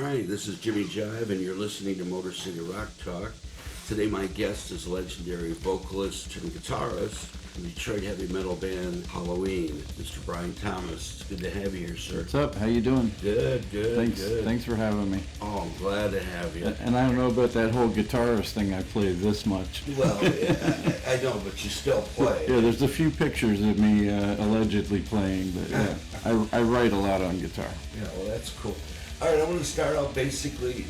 right, this is Jimmy Jive, and you're listening to Motor City Rock Talk. Today, my guest is legendary vocalist and guitarist from Detroit heavy metal band Halloween, Mr. Brian Thomas. It's good to have you here, sir. What's up? How you doing? Good. Thanks for having me. Oh, I'm glad to have you. And I don't know about that whole guitarist thing I played this much. Well, I know, but you still play. Yeah, there's a few pictures of me allegedly playing, but yeah, I write a lot on guitar. Yeah, well, that's cool. All right, I want to start out basically,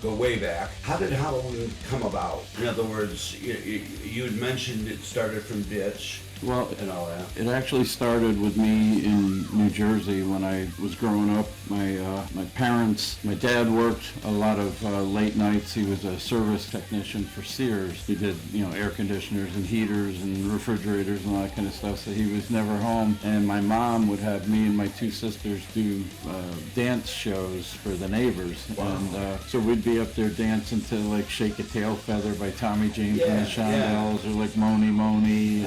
go way back. How did Halloween come about? In other words, you had mentioned it started from Ditch. Well, and all that. It actually started with me in New Jersey when I was growing up. My parents, my dad worked a lot of late nights. He was a service technician for Sears. He did, air conditioners and heaters and refrigerators and all that kind of stuff. So he was never home. And my mom would have me and my two sisters do dance shows for the neighbors. Wow. And so we'd be up there dancing to like "Shake a Tail Feather" by Tommy James and the Shondells, or like "Moni Moni."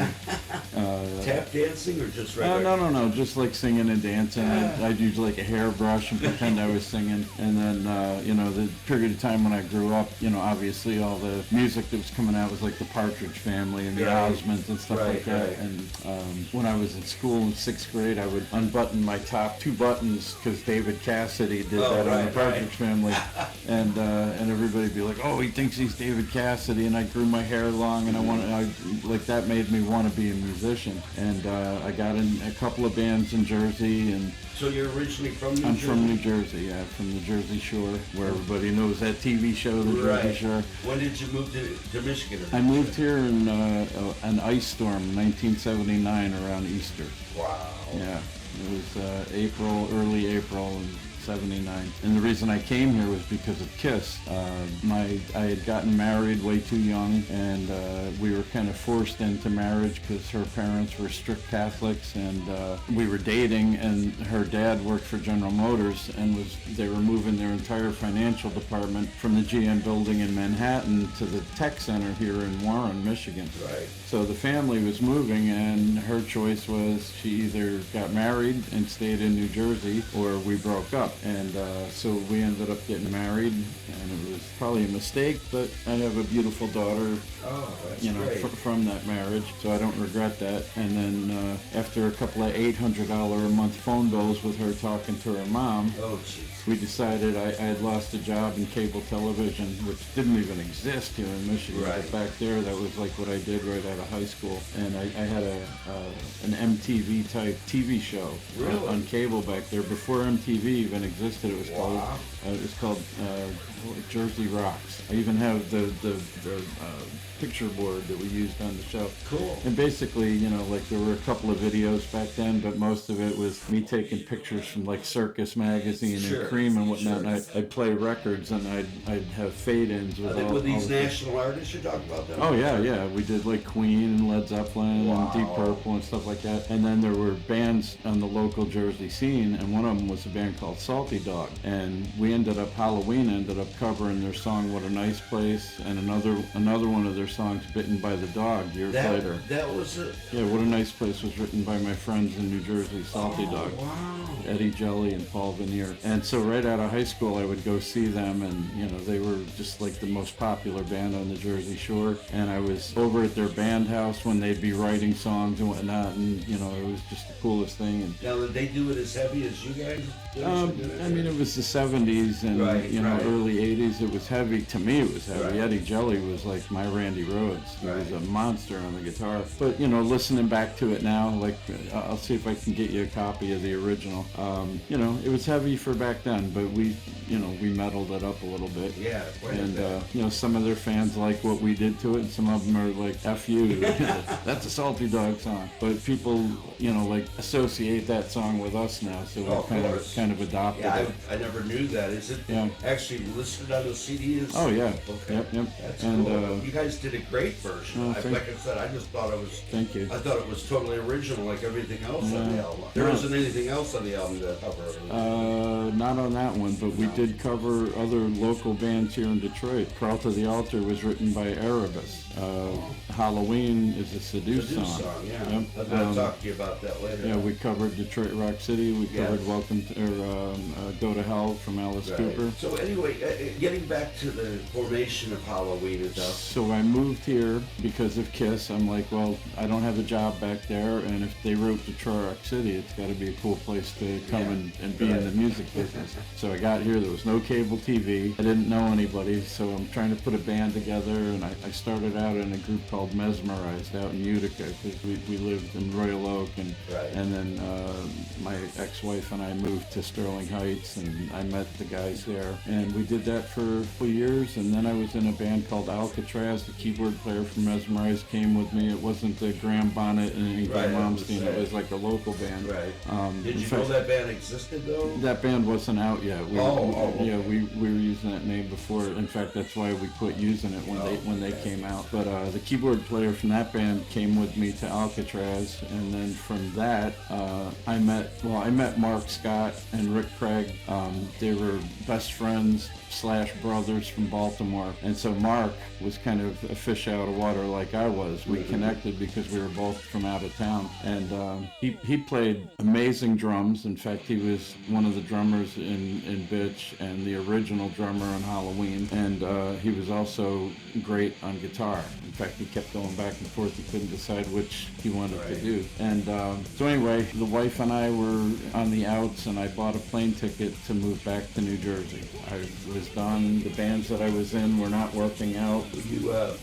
Tap dancing or just regular? No, just like singing and dancing. I'd use like a hairbrush and pretend I was singing. And then, the period of time when I grew up, obviously all the music that was coming out was like the Partridge Family and the Osmonds and stuff like that. Right. And when I was in school in 6th grade, I would unbutton my top 2 buttons because David Cassidy did that on the Partridge Family. And everybody would be like, oh, he thinks he's David Cassidy. And I grew my hair long, and that made me want to be a musician. And I got in a couple of bands in Jersey. And so you're originally from New Jersey? I'm from New Jersey, yeah, from the Jersey Shore, where everybody knows that TV show, The Jersey Shore. When did you move to Michigan? I moved here in an ice storm in 1979 around Easter. Wow. Yeah, it was early April. '79. And the reason I came here was because of Kiss. I had gotten married way too young, and we were kind of forced into marriage because her parents were strict Catholics, and we were dating, and her dad worked for General Motors, and they were moving their entire financial department from the GM building in Manhattan to the tech center here in Warren, Michigan. Right. So the family was moving, and her choice was she either got married and stayed in New Jersey, or we broke up. And so we ended up getting married, and it was probably a mistake, but I have a beautiful daughter, from that marriage, so I don't regret that. And then after a couple of $800 a month phone bills with her talking to her mom, we decided I had lost a job in cable television, which didn't even exist here in Michigan. Right. But back there, that was like what I did right out of high school. And I had an MTV type TV show on cable back there before MTV even existed. It was called Jersey Rocks. I even have the picture board that we used on the show. Cool. And basically, there were a couple of videos back then, but most of it was me taking pictures from like Circus Magazine and Cream and whatnot. And I'd play records, and I'd have fade-ins with these national artists you're talking about? Oh yeah. We did like Queen and Led Zeppelin and Deep Purple and stuff like that. And then there were bands on the local Jersey scene, and one of them was a band called Salty Dog. And Halloween ended up covering their song "What a Nice Place" and another one of their songs, "Bitten by the Dog," years later. That was it? Yeah, "What a Nice Place" was written by my friends in New Jersey, Salty Dog. Wow. Eddie Jelly and Paul Veneer. And so right out of high school, I would go see them, and, they were just like the most popular band on the Jersey Shore. And I was over at their band house when they'd be writing songs and whatnot, and, it was just the coolest thing. And now, did they do it as heavy as you guys did? It was the 70s and, early 80s. It was heavy. To me, it was heavy. Right. Eddie Jelly was like my Randy Rhoads. He was a monster on the guitar. But, listening back to it now, like, I'll see if I can get you a copy of the original. It was heavy for back then, but we metaled it up a little bit. Yeah. And, some of their fans like what we did to it, and some of them are like, F you. That's a Salty Dog song. But people, associate that song with us now, so we kind of adopted it. I never knew that. Is it actually listed on the CD? Oh, yeah. Okay. Yep. That's cool. You guys did a great version. Like I said, I just thought it was... Thank you. I thought it was totally original, like everything else on the album. There isn't anything else on the album to cover. Not on that one, but we did cover other local bands here in Detroit. Crawl to the Altar was written by Erebus. Halloween is a Seduce song. Yeah. Yep. I'm going to talk to you about about that later. Yeah, we covered Detroit Rock City. We Yes. covered Go to Hell from Alice Right. Cooper. So anyway, getting back to the formation of Halloween and stuff. So I moved here because of Kiss. I'm like, well, I don't have a job back there, and if they wrote Detroit Rock City, it's got to be a cool place to come and be in the music business. So I got here. There was no cable TV. I didn't know anybody, so I'm trying to put a band together, and I started out in a group called Mesmerized out in Utica because we lived in Royal Oak, and Right. and then my ex-wife and I moved to Sterling Heights, and I met the guys there, and we did that for a couple years, and then I was in a band called Alcatraz. The keyboard player from Mesmerized came with me. It wasn't the Graham Bonnet and anything Right, I was Malmsteen. saying. It was like a local band. Right. Did in you fact, know that band existed though? that band wasn't out yet. Okay. Yeah, we were using that name before. In fact, that's why we quit using it when they came out. But the keyboard player from that band came with me to Alcatraz, and then from that, I met Mark Scott and Rick Craig. They were best friends / brothers from Baltimore, and so Mark was kind of a fish out of water like I was. We connected because we were both from out of town, and he played amazing drums. In fact, he was one of the drummers in Bitch and the original drummer on Halloween, and he was also great on guitar. In fact, he kept going back and forth. He couldn't decide which he wanted to do. And so anyway, the wife and I were on the outs, and I bought a plane ticket to move back to New Jersey. I was done. The bands that I was in were not working out.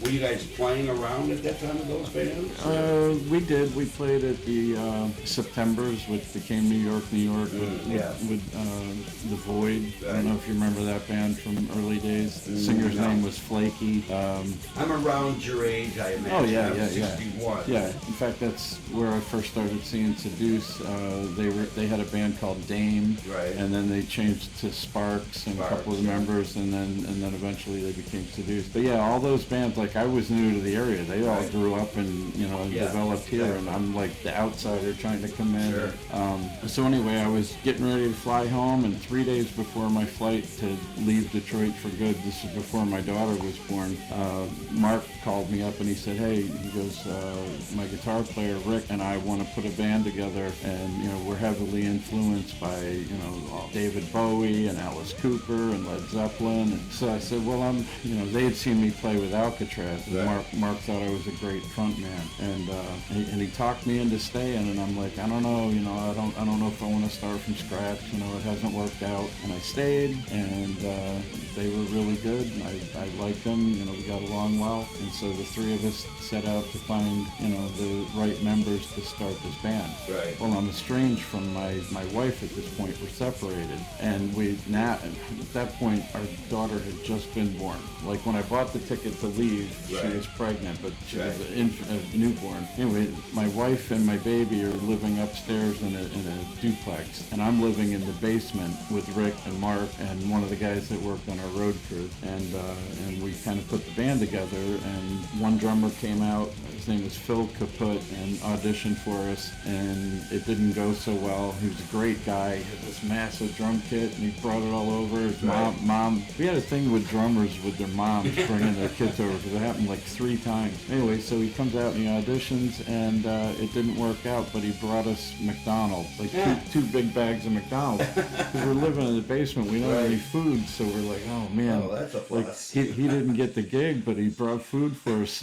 Were you guys playing around at that time with those bands? We did. We played at the Septembers, which became New York with The Void. I don't know if you remember that band from early days. The singer's name was Flaky. I'm around your age, I imagine. Oh yeah, I'm yeah, 61. yeah. In fact, that's where I first started seeing Seduce. They had a band called Dame, Right. and then they changed to Sparks and a couple of the yeah. members, and then eventually they became Seduce. But yeah, all those bands, like I was new to the area. They all Right. grew up and developed here, and I'm like the outsider trying to come in. Sure. So anyway, I was getting ready to fly home, and 3 days before my flight to leave Detroit for good, this is before my daughter was born, Mark called me up and he said, hey, he goes, my guitar player Rick and I want to put a band together, and we're heavily influenced by David Bowie and Alice Cooper and Led Zeppelin. And so I said, well, they had seen me play with Alcatraz, and Right. Mark thought I was a great front man, and he talked me into staying, and I'm like, I don't know, I don't know if I want to start from scratch, it hasn't worked out, and I stayed, and they were really good, and I liked them, we got along well, and so the three of us set out to find, the right members to start this band. Right. Well, I'm estranged from my wife at this point. We're separated, and at that point, our daughter had just been born. Like when I bought the ticket to leave, Right. she was pregnant, but she was Right. a newborn. Anyway, my wife and my baby are living upstairs in a duplex, and I'm living in the basement with Rick and Mark and one of the guys that worked on our road crew, and we kind of put the band together. And one drummer came out. His name was Phil Kaput, and auditioned for us, and it didn't go so well. He was a great guy. He had this massive drum kit, and he brought it all over. His mom. We had a thing with drummers with their moms bringing their kids over, because it happened like 3 times. Anyway, so he comes out and he auditions, and it didn't work out, but he brought us McDonald's, like two big bags of McDonald's, because we're living in the basement. We don't have any food, so we're like, oh man. Oh, that's a like plus. he didn't get the gig, but he brought food for us.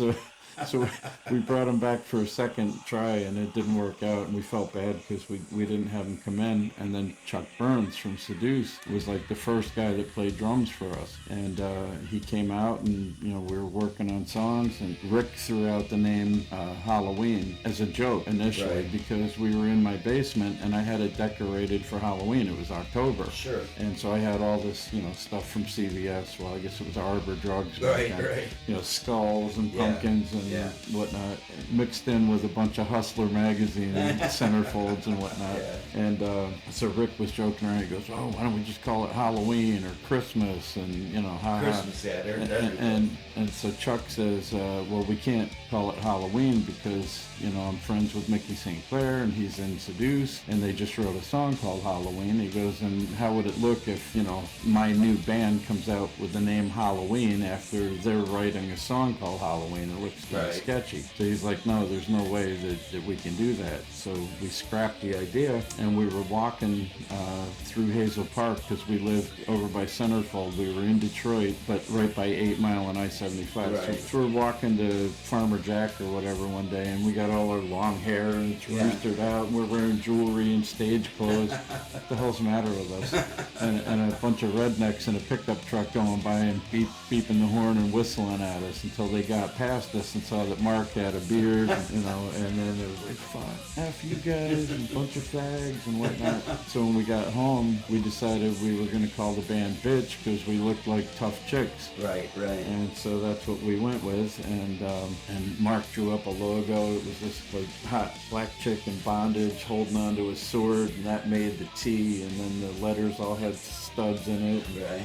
So we brought him back for a second try, and it didn't work out, and we felt bad because we didn't have him come in. And then Chuck Burns from Seduce was like the first guy that played drums for us, and he came out, and we were working on songs, and Rick threw out the name Halloween as a joke initially, Right. because we were in my basement and I had it decorated for Halloween. It was October. Sure. And so I had all this, stuff from CVS. Well, I guess it was Arbor Drugs. back Right, then. right. Skulls and Yeah, pumpkins and yeah. whatnot, mixed in with a bunch of Hustler magazine and centerfolds and whatnot. Yeah. And so Rick was joking around. He goes, "Oh, why don't we just call it Halloween or Christmas?" And Christmas, yeah, they're and so Chuck says, "Well, we can't call it Halloween because I'm friends with Mickey St. Clair, and he's in Seduce, and they just wrote a song called Halloween." He goes, "And how would it look if my new band comes out with the name Halloween after they're writing a song called Halloween? It looks kind of Right. sketchy. So he's like, no, there's no way that we can do that. So we scrapped the idea, and we were walking through Hazel Park because we lived over by Centerfold. We were in Detroit, but right by 8 Mile and I-75. Right. So we're walking to Farmer Jack or whatever one day, and we got all our long hair and it's Yeah. roostered out, and we're wearing jewelry and stage clothes. What the hell's the matter with us? And a bunch of rednecks in a pickup truck going by and beeping the horn and whistling at us until they got past us and saw that Mark had a beard, and then it was like, fuck, F you guys, and a bunch of fags and whatnot. So when we got home, we decided we were going to call the band Bitch because we looked like tough chicks. Right. And so that's what we went with, and Mark drew up a logo. It was this like hot black chick in bondage holding onto a sword, and that made the T, and then the letters all had studs in it. Right.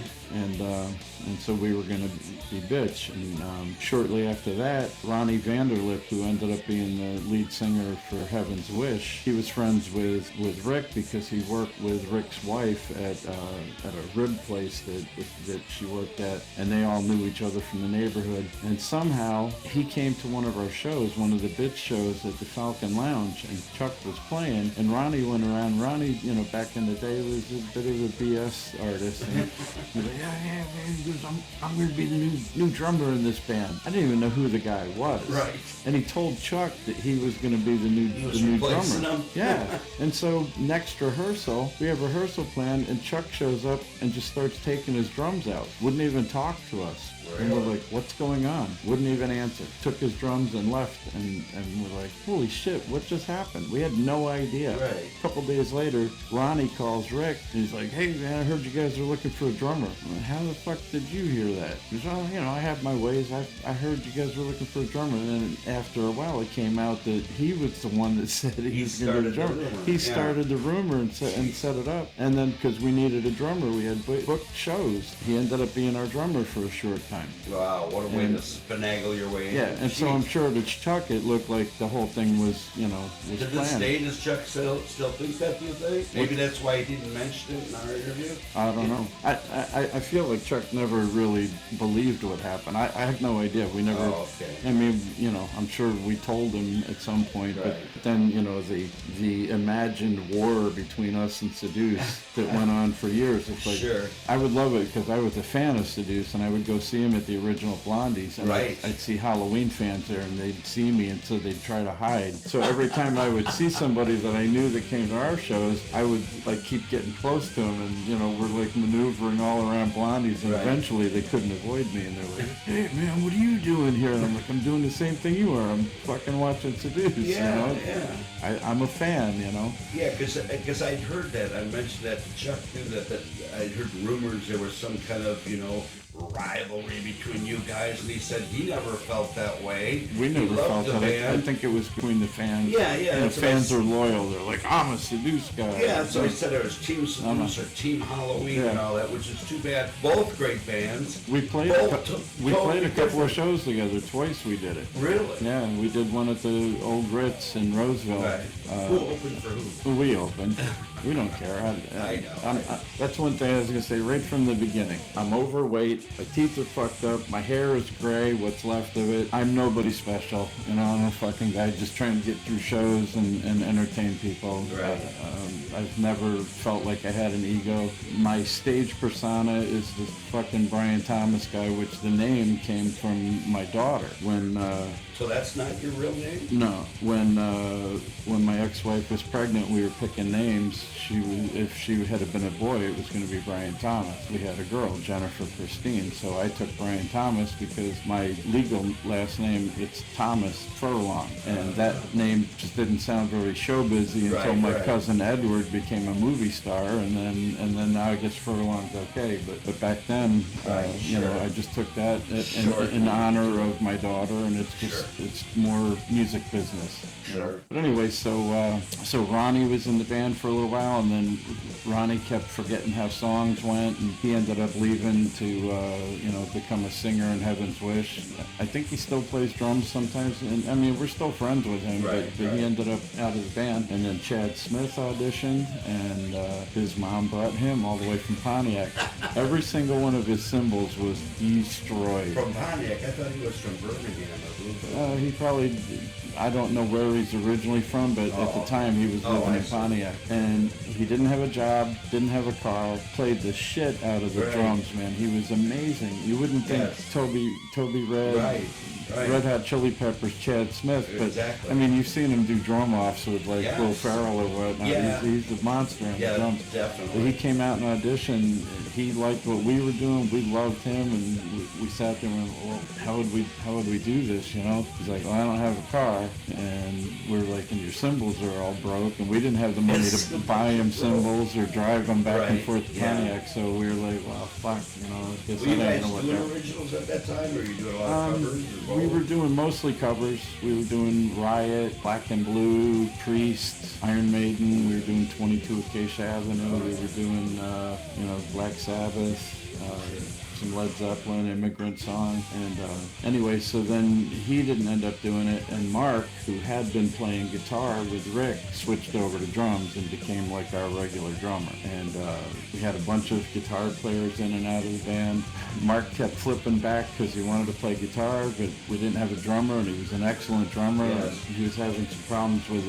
And so we were going to be Bitch. And shortly after that, Ronnie Vanderlip, who ended up being the lead singer for Heaven's Wish, he was friends with Rick because he worked with Rick's wife at a rib place that she worked at, and they all knew each other from the neighborhood. And somehow he came to one of our shows, one of the Bitch shows at the Falcon Lounge, and Chuck was playing, and Ronnie went around. Ronnie, back in the day was a bit of a BS artist, and he was like, yeah, man, he goes, I'm going to be the new drummer in this band. I didn't even know who the guy was. Right. And he told Chuck that he was going to be the new replacing drummer. him? Yeah. And so next rehearsal, we have a rehearsal plan, and Chuck shows up and just starts taking his drums out. Wouldn't even talk to us. And we're like, what's going on? Wouldn't even answer. Took his drums and left, and we're like, holy shit, what just happened? We had no idea. Right. A couple days later, Ronnie calls Rick, and he's like, hey man, I heard you guys are looking for a drummer. I'm like, how the fuck did you hear that? He goes, oh, I have my ways. I heard you guys were looking for a drummer. And then after a while, it came out that he was the one that said he was going to be a drummer. He started the rumor and set it up. And then because we needed a drummer, we had booked shows. He ended up being our drummer for a short time. Wow, what a way to finagle your way in. Yeah, and so I'm sure to Chuck it looked like the whole thing was, was To this planned. day, does Chuck still think that, do you think? Maybe that's why he didn't mention it in our interview? I don't know. I feel like Chuck never really believed what happened. I had no idea. We never. Oh, okay. I mean, I'm sure we told him at some point, Right. but then, the imagined war between us and Seduce that went on for years. It's like, Sure. I would love it because I was a fan of Seduce, and I would go see him at the original Blondies, and Right. I'd see Halloween fans there, and they'd see me, and so they'd try to hide. So every time I would see somebody that I knew that came to our shows, I would like keep getting close to them, and we're like maneuvering all around Blondies, and Right. eventually they couldn't avoid me, and they're like, hey man, what are you doing here? And I'm like, I'm doing the same thing you are. I'm fucking watching Seduce, Yeah. I'm a fan, Yeah, because I'd heard that. I mentioned that to Chuck too. That I'd heard rumors there was some kind of rivalry between you guys, and he said he never felt that way. We never he loved felt the that. band. I think it was between the fans. Yeah, And the that's what I fans s- are loyal. They're like, I'm a Seduce guy. Yeah, so he said it was Team I'm Seduce or Team Halloween and Yeah. all that, which is too bad. Both great bands. We played Both a couple of different. shows together. Twice we did it. Really? Yeah, and we did one at the old Ritz in Roseville. Right. Who opened for who? We opened. We don't care. I know. That's one thing I was going to say right from the beginning. I'm overweight. My teeth are fucked up. My hair is gray, what's left of it. I'm nobody special. I'm a fucking guy just trying to get through shows and entertain people. Right. I've never felt like I had an ego. My stage persona is this fucking Brian Thomas guy, which the name came from my daughter. So that's not your real name? No, when my ex-wife was pregnant, we were picking names. If she had been a boy, it was going to be Brian Thomas. We had a girl, Jennifer Christine, so I took Brian Thomas because my legal last name, it's Thomas Furlong, and that name just didn't sound very showbizy until my cousin Edward became a movie star, and then now I guess Furlong's okay. But back then, I just took that in honor of my daughter, and it's more music business. Sure. But anyway, so Ronnie was in the band for a little while, and then Ronnie kept forgetting how songs went, and he ended up leaving to become a singer in Heaven's Wish. I think he still plays drums sometimes, and I mean, we're still friends with him, but he ended up out of the band. And then Chad Smith auditioned, and his mom brought him all the way from Pontiac. Every single one of his cymbals was destroyed. From Pontiac? I thought he was from Birmingham or Louisville. He probably, I don't know where he's originally from, but at the time he was living in Pontiac. And he didn't have a job, didn't have a car, played the shit out of the drums, man. He was amazing. You wouldn't think Toby Red, Red Hot Chili Peppers, Chad Smith, but I mean, you've seen him do drum offs with like Will Ferrell or whatnot. He's a monster on the drums. Definitely. But he came out and auditioned. He liked what we were doing. We loved him, and we sat there and went, well, how would we do this? You know? He's like, well, I don't have a car, and we're like, and your cymbals are all broke, and we didn't have the money to buy him cymbals or drive them back and forth to Pontiac. So we were like, well, fuck, you know. Were you guys doing originals at that time, or were you doing a lot of covers? We were doing mostly covers. We were doing Riot, Black and Blue, Priest, Iron Maiden. We were doing 22 Acacia Avenue. We were doing, Black Sabbath. Some Led Zeppelin, Immigrant Song, and anyway, so then he didn't end up doing it, and Mark, who had been playing guitar with Rick, switched over to drums and became like our regular drummer, and we had a bunch of guitar players in and out of the band. Mark kept flipping back because he wanted to play guitar, but we didn't have a drummer, and he was an excellent drummer. He was having some problems with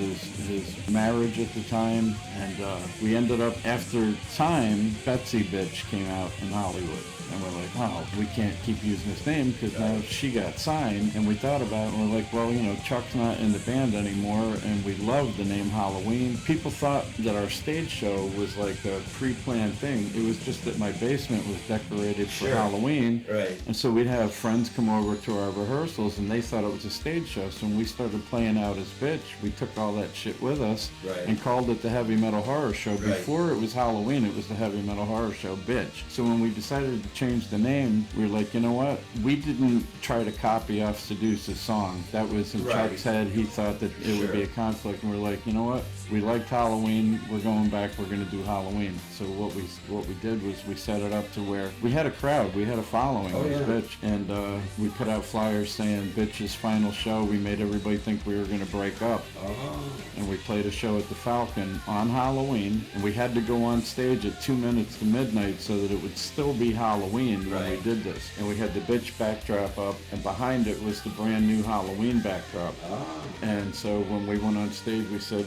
his marriage at the time, and we ended up, after time, Betsy Bitch came out in Hollywood. And we're like, oh, we can't keep using his name because now she got signed. And we thought about it, and we're like, well, Chuck's not in the band anymore, and we love the name Halloween. People thought that our stage show was like a pre-planned thing. It was just that my basement was decorated for Halloween. Right. And so we'd have friends come over to our rehearsals, and they thought it was a stage show. So when we started playing Out as Bitch, we took all that shit with us and called it the Heavy Metal Horror Show. Before it was Halloween, it was the Heavy Metal Horror Show, Bitch. So when we decided to change the name, we were like, you know what? We didn't try to copy off Seduce's song. That was in Chuck's head. He thought that it would be a conflict, and we're like, you know what? We liked Halloween. We're going back. We're going to do Halloween. So what we did was we set it up to where we had a crowd. We had a following. Bitch, and we put out flyers saying Bitch's final show. We made everybody think we were going to break up. And we played a show at the Falcon on Halloween, and we had to go on stage at 2 minutes to midnight so that it would still be Halloween when we did this. And we had the Bitch backdrop up, and behind it was the brand new Halloween backdrop. And so when we went on stage, we said,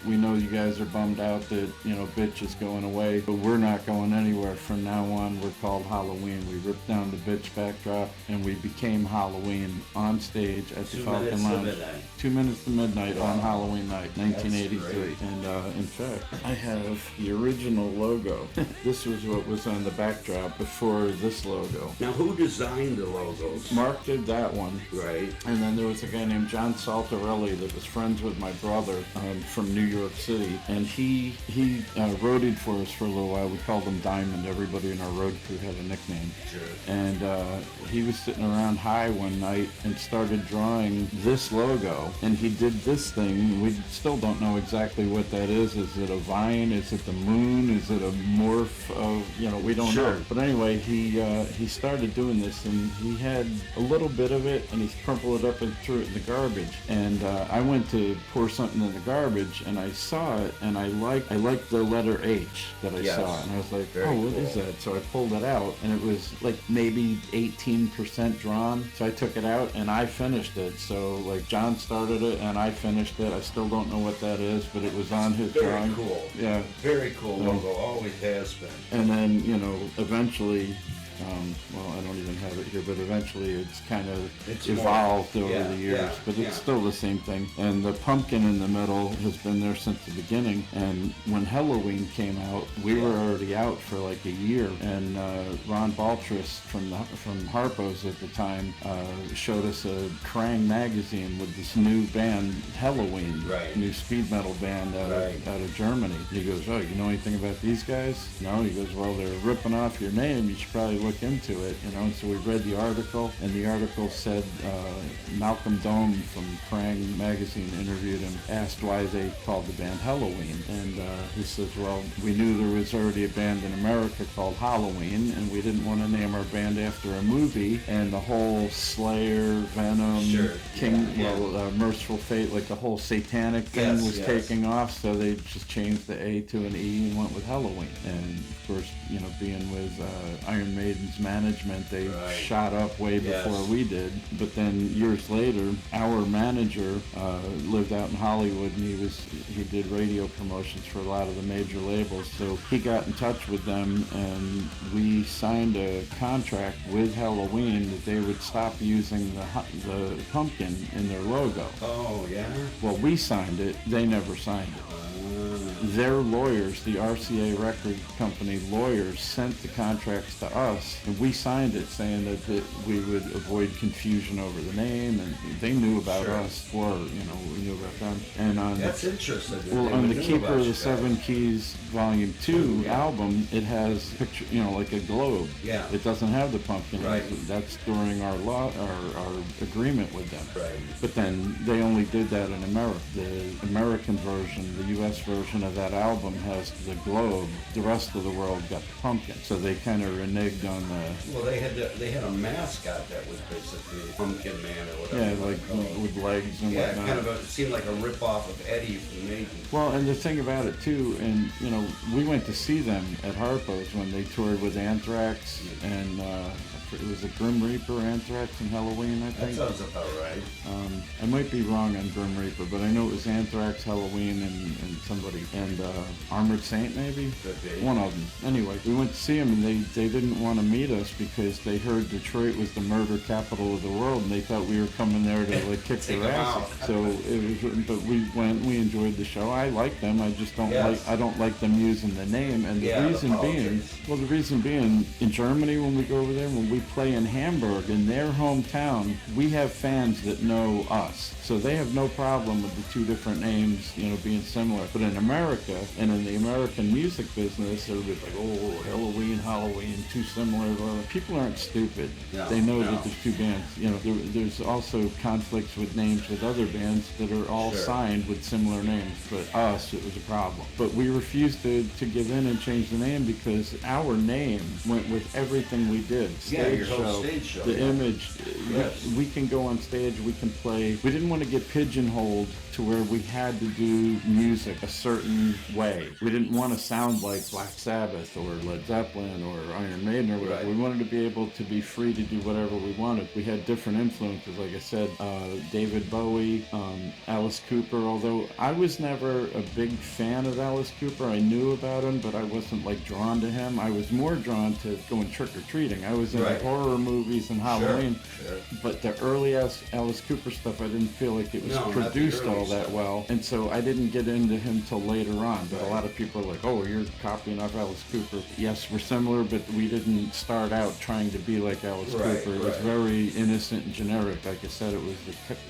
we know you guys are bummed out that, Bitch is going away, but we're not going anywhere. From now on, we're called Halloween. We ripped down the Bitch backdrop, and we became Halloween on stage at the Falcon Lounge. 2 minutes to midnight on Halloween night, 1983. And in fact, I have the original logo. This was what was on the backdrop before this logo. Now, who designed the logos? Mark did that one. Right. And then there was a guy named John Saltarelli that was friends with my brother from New York City, and he roadied for us for a little while. We called him Diamond. Everybody in our road crew had a nickname. Sure. And he was sitting around high one night and started drawing this logo, and he did this thing. We still don't know exactly what that is. Is it a vine? Is it the moon? Is it a morph of, we don't know. But anyway, he started doing this, and he had a little bit of it, and he crumpled it up and threw it in the garbage. And I went to pour something in the garbage, and I saw it, and I liked the letter H that I saw, and I was like, what is that? So I pulled it out, and it was like maybe 18% drawn. So I took it out, and I finished it. So like John started it, and I finished it. I still don't know what that is, but it was on his drawing. Very cool. Yeah. Very cool logo. Always has been. And then, eventually, I don't even have it here, but eventually it's kind of evolved over the years, but it's still the same thing. And the pumpkin in the middle has been there since the beginning. And when Halloween came out, we were already out for like a year. And Ron Baltris from Harpo's at the time showed us a Kerrang magazine with this new band, Halloween, new speed metal band out of Germany. He goes, oh, you know anything about these guys? No. He goes, well, they're ripping off your name. You should probably look into it, you know. And so we read the article, and the article said Malcolm Dome from Kerrang! Magazine interviewed him, asked why they called the band Halloween, and he says, well, we knew there was already a band in America called Halloween, and we didn't want to name our band after a movie, and the whole Slayer, Venom, Merciful Fate, like the whole satanic thing was taking off, so they just changed the A to an E and went with Halloween. And of course, you know, being with Iron Maiden's management, they shot up way before we did. But then years later, our manager lived out in Hollywood, and he did radio promotions for a lot of the major labels. So he got in touch with them, and we signed a contract with Halloween that they would stop using the pumpkin in their logo. Oh, yeah? Well, we signed it. They never signed it. Their lawyers, the RCA record company lawyers, sent the contracts to us, and we signed it saying that we would avoid confusion over the name, and they knew about us, or, you know, we knew about them. And on That's interesting. Well, on the Keeper of the Seven Keys Volume 2 album, it has picture, you know, like a globe. Yeah. It doesn't have the pumpkin. Right. That's during our agreement with them. Right. But then they only did that in America. The American version, the U.S. version of that album has the globe. The rest of the world got the pumpkin. So they kind of reneged on the... Well, they had a mascot that was basically Pumpkin Man or whatever. Yeah, like with legs and whatnot. Kind of it seemed like a rip-off of Eddie from Maiden. Well, and the thing about it too, and you know, we went to see them at Harpo's when they toured with Anthrax, and it was a Grim Reaper, Anthrax, and Halloween, I think. That sounds about right. I might be wrong on Grim Reaper, but I know it was Anthrax, Halloween, and somebody, and Armored Saint maybe? Could be. One of them. Anyway, we went to see them, and they didn't want to meet us because they heard Detroit was the murder capital of the world, and they thought we were coming there to like kick their ass. So it was, but we went, we enjoyed the show. I like them. I just don't I don't like them using the name, and the reason being, in Germany when we go over there, when we play in Hamburg, in their hometown, we have fans that know us. So they have no problem with the two different names, you know, being similar. But in America, and in the American music business, everybody's like, oh, Halloween, too similar. Well, people aren't stupid. They know that there's two bands. You know, there's also conflicts with names with other bands that are all signed with similar names. But us, it was a problem. But we refused to give in and change the name because our name went with everything we did. Your whole stage show. The image. We can go on stage, we can play. We didn't want to get pigeonholed to where we had to do music a certain way. We didn't want to sound like Black Sabbath or Led Zeppelin or Iron Maiden or whatever. We wanted to be able to be free to do whatever we wanted. We had different influences, like I said, David Bowie, Alice Cooper, although I was never a big fan of Alice Cooper. I knew about him, but I wasn't like drawn to him. I was more drawn to going trick-or-treating. I was in horror movies and Halloween, but the early Alice Cooper stuff, I didn't feel like it was produced all that well, and so I didn't get into him till later on. But a lot of people are like, oh, you're copying off Alice Cooper. Yes, we're similar, but we didn't start out trying to be like Alice Cooper. It was very innocent and generic. Like I said, it was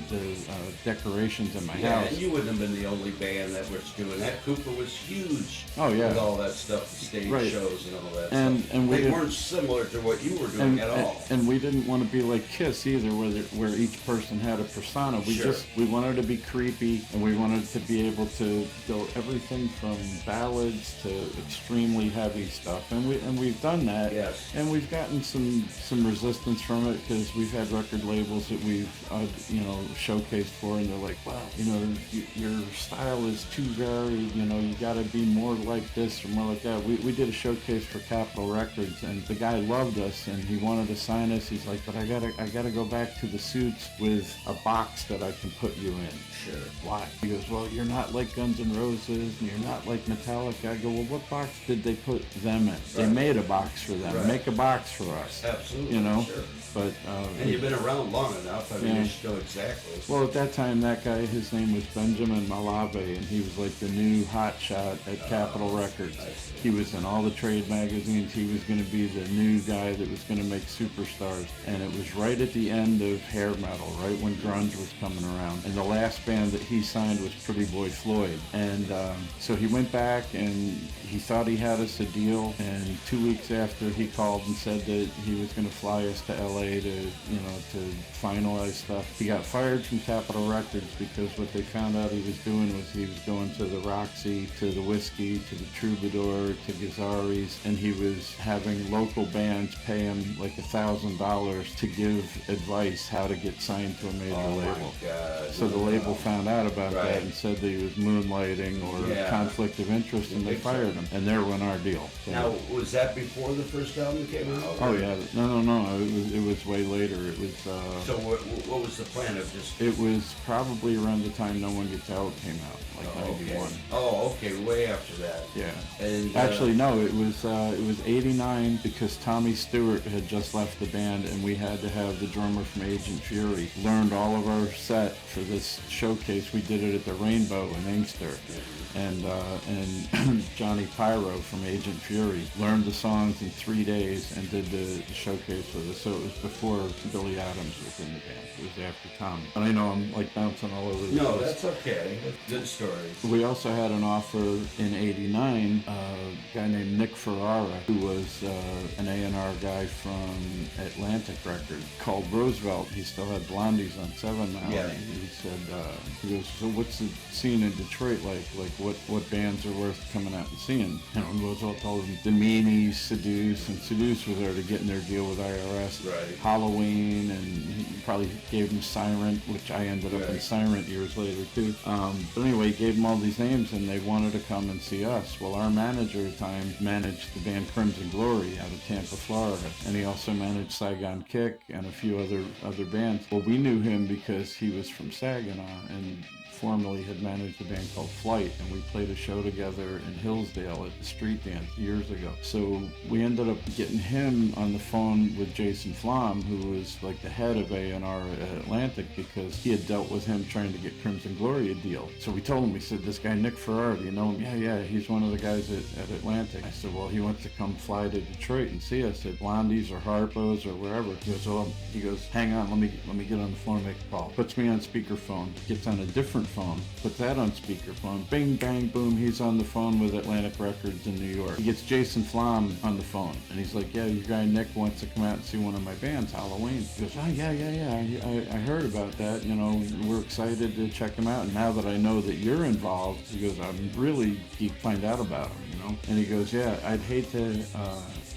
the decorations in my house. And you wouldn't have been the only band that was doing that. Cooper was huge. Oh yeah, with all that stuff, the stage shows and all that. And stuff. And they weren't similar to what you were doing at all. And we didn't want to be like Kiss either, where each person had a persona. We wanted to be creepy, and we wanted to be able to go everything from ballads to extremely heavy stuff, and we've done that. Yes. And we've gotten some resistance from it because we've had record labels that we've showcased for, and they're like, well, your style is too varied. You got to be more like this or more like that. We did a showcase for Capitol Records, and the guy loved us, and he wanted to sign us. He's like, but I gotta go back to the suits with a box that I can put you in. Sure. Why? He goes, well, you're not like Guns N' Roses, and you're not like Metallica. I go, well, what box did they put them in? Right. They made a box for them. Right. Make a box for us. Absolutely. Sure. But and you've been around long enough. I mean, you should know exactly. Well, at that time, that guy, his name was Benjamin Malave, and he was like the new hotshot at Capitol Records. He was in all the trade magazines. He was going to be the new guy that was going to make superstars. And it was right at the end of hair metal, right when grunge was coming around. And the last band that he signed was Pretty Boy Floyd. And so he went back and he thought he had us a deal. And 2 weeks after, he called and said that he was going to fly us to LA to finalize stuff. He got fired from Capitol Records because what they found out he was doing was he was going to the Roxy, to the Whiskey, to the Troubadour, to Gazzari's, and he was having local bands pay him like $1,000 to give advice how to get signed to a major label. God. So the label found out about Right. that and said that he was moonlighting or conflict of interest, and they fired him. And there went our deal. So, Now, was that before the first album came out? oh yeah, no. It was way later. It was. So what was the plan of just? It was probably around the time No One Gets Out came out, like '91. Oh, okay, way after that. Yeah. And Actually, no, it was '89 because Tommy Stewart had just left the band, and we had to have the drummer from Agent Fury learned all of our set for this showcase. We did it at the Rainbow in Inkster. And Johnny Pyro from Agent Fury learned the songs in 3 days and did the showcase with us. So it was before Billy Adams was in the band. It was after Tommy. And I know I'm like bouncing all over the place. No, that's okay. That's good stories. We also had an offer in '89, a guy named Nick Ferrara, who was an A&R guy from Atlantic Records, called Roosevelt. He still had Blondies on 7 now. Yeah. He said, he goes, so what's the scene in Detroit like? Like what bands are worth coming out and seeing? And Roosevelt told him the Meanies, Seduce, and Seduce was already getting their deal with IRS. Right. Halloween, and he probably gave him Siren, which I ended up in Right. Siren years later too. But anyway, he gave them all these names, and they wanted to come and see us. Well, our manager at the time managed the band Crimson Glory out of Tampa, Florida, and he also managed Saigon Kick and a few other bands. Well, we knew him because he was from Saginaw and formerly had managed a band called Flight, and we played a show together in Hillsdale at the Street Dance years ago. So we ended up getting him on the phone with Jason Flom, who was like the head of A&R at Atlantic, because he had dealt with him trying to get Crimson Glory a deal. So we told him, we said, this guy Nick Ferrara, do you know him? Yeah, he's one of the guys at Atlantic. I said, well, he wants to come fly to Detroit and see us at Blondies or Harpo's or wherever. He goes, hang on, let me get on the phone and make a call. Puts me on speakerphone, gets on a different phone, puts that on speakerphone, bing, bang, boom, he's on the phone with Atlantic Records in New York. He gets Jason Flom on the phone, and he's like, yeah, your guy Nick wants to come out and see one of my bands, Halloween. He goes, oh, yeah, I heard about that, we're excited to check him out, and now that I know that you're involved, he goes, I'm really geeked to find out about him, And he goes, yeah, I'd hate to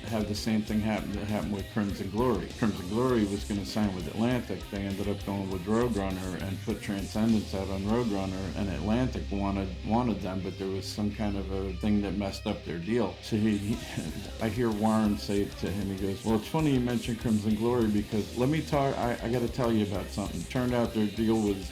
have the same thing happen that happened with Crimson Glory. Crimson Glory was going to sign with Atlantic. They ended up going with Roadrunner and put Transcendence out on Roadrunner, and Atlantic wanted them, but there was some kind of a thing that messed up their deal. So I hear Warren say to him, he goes, well, it's funny you mentioned Crimson Glory, because let me talk, I got to tell you about something. Turned out their deal with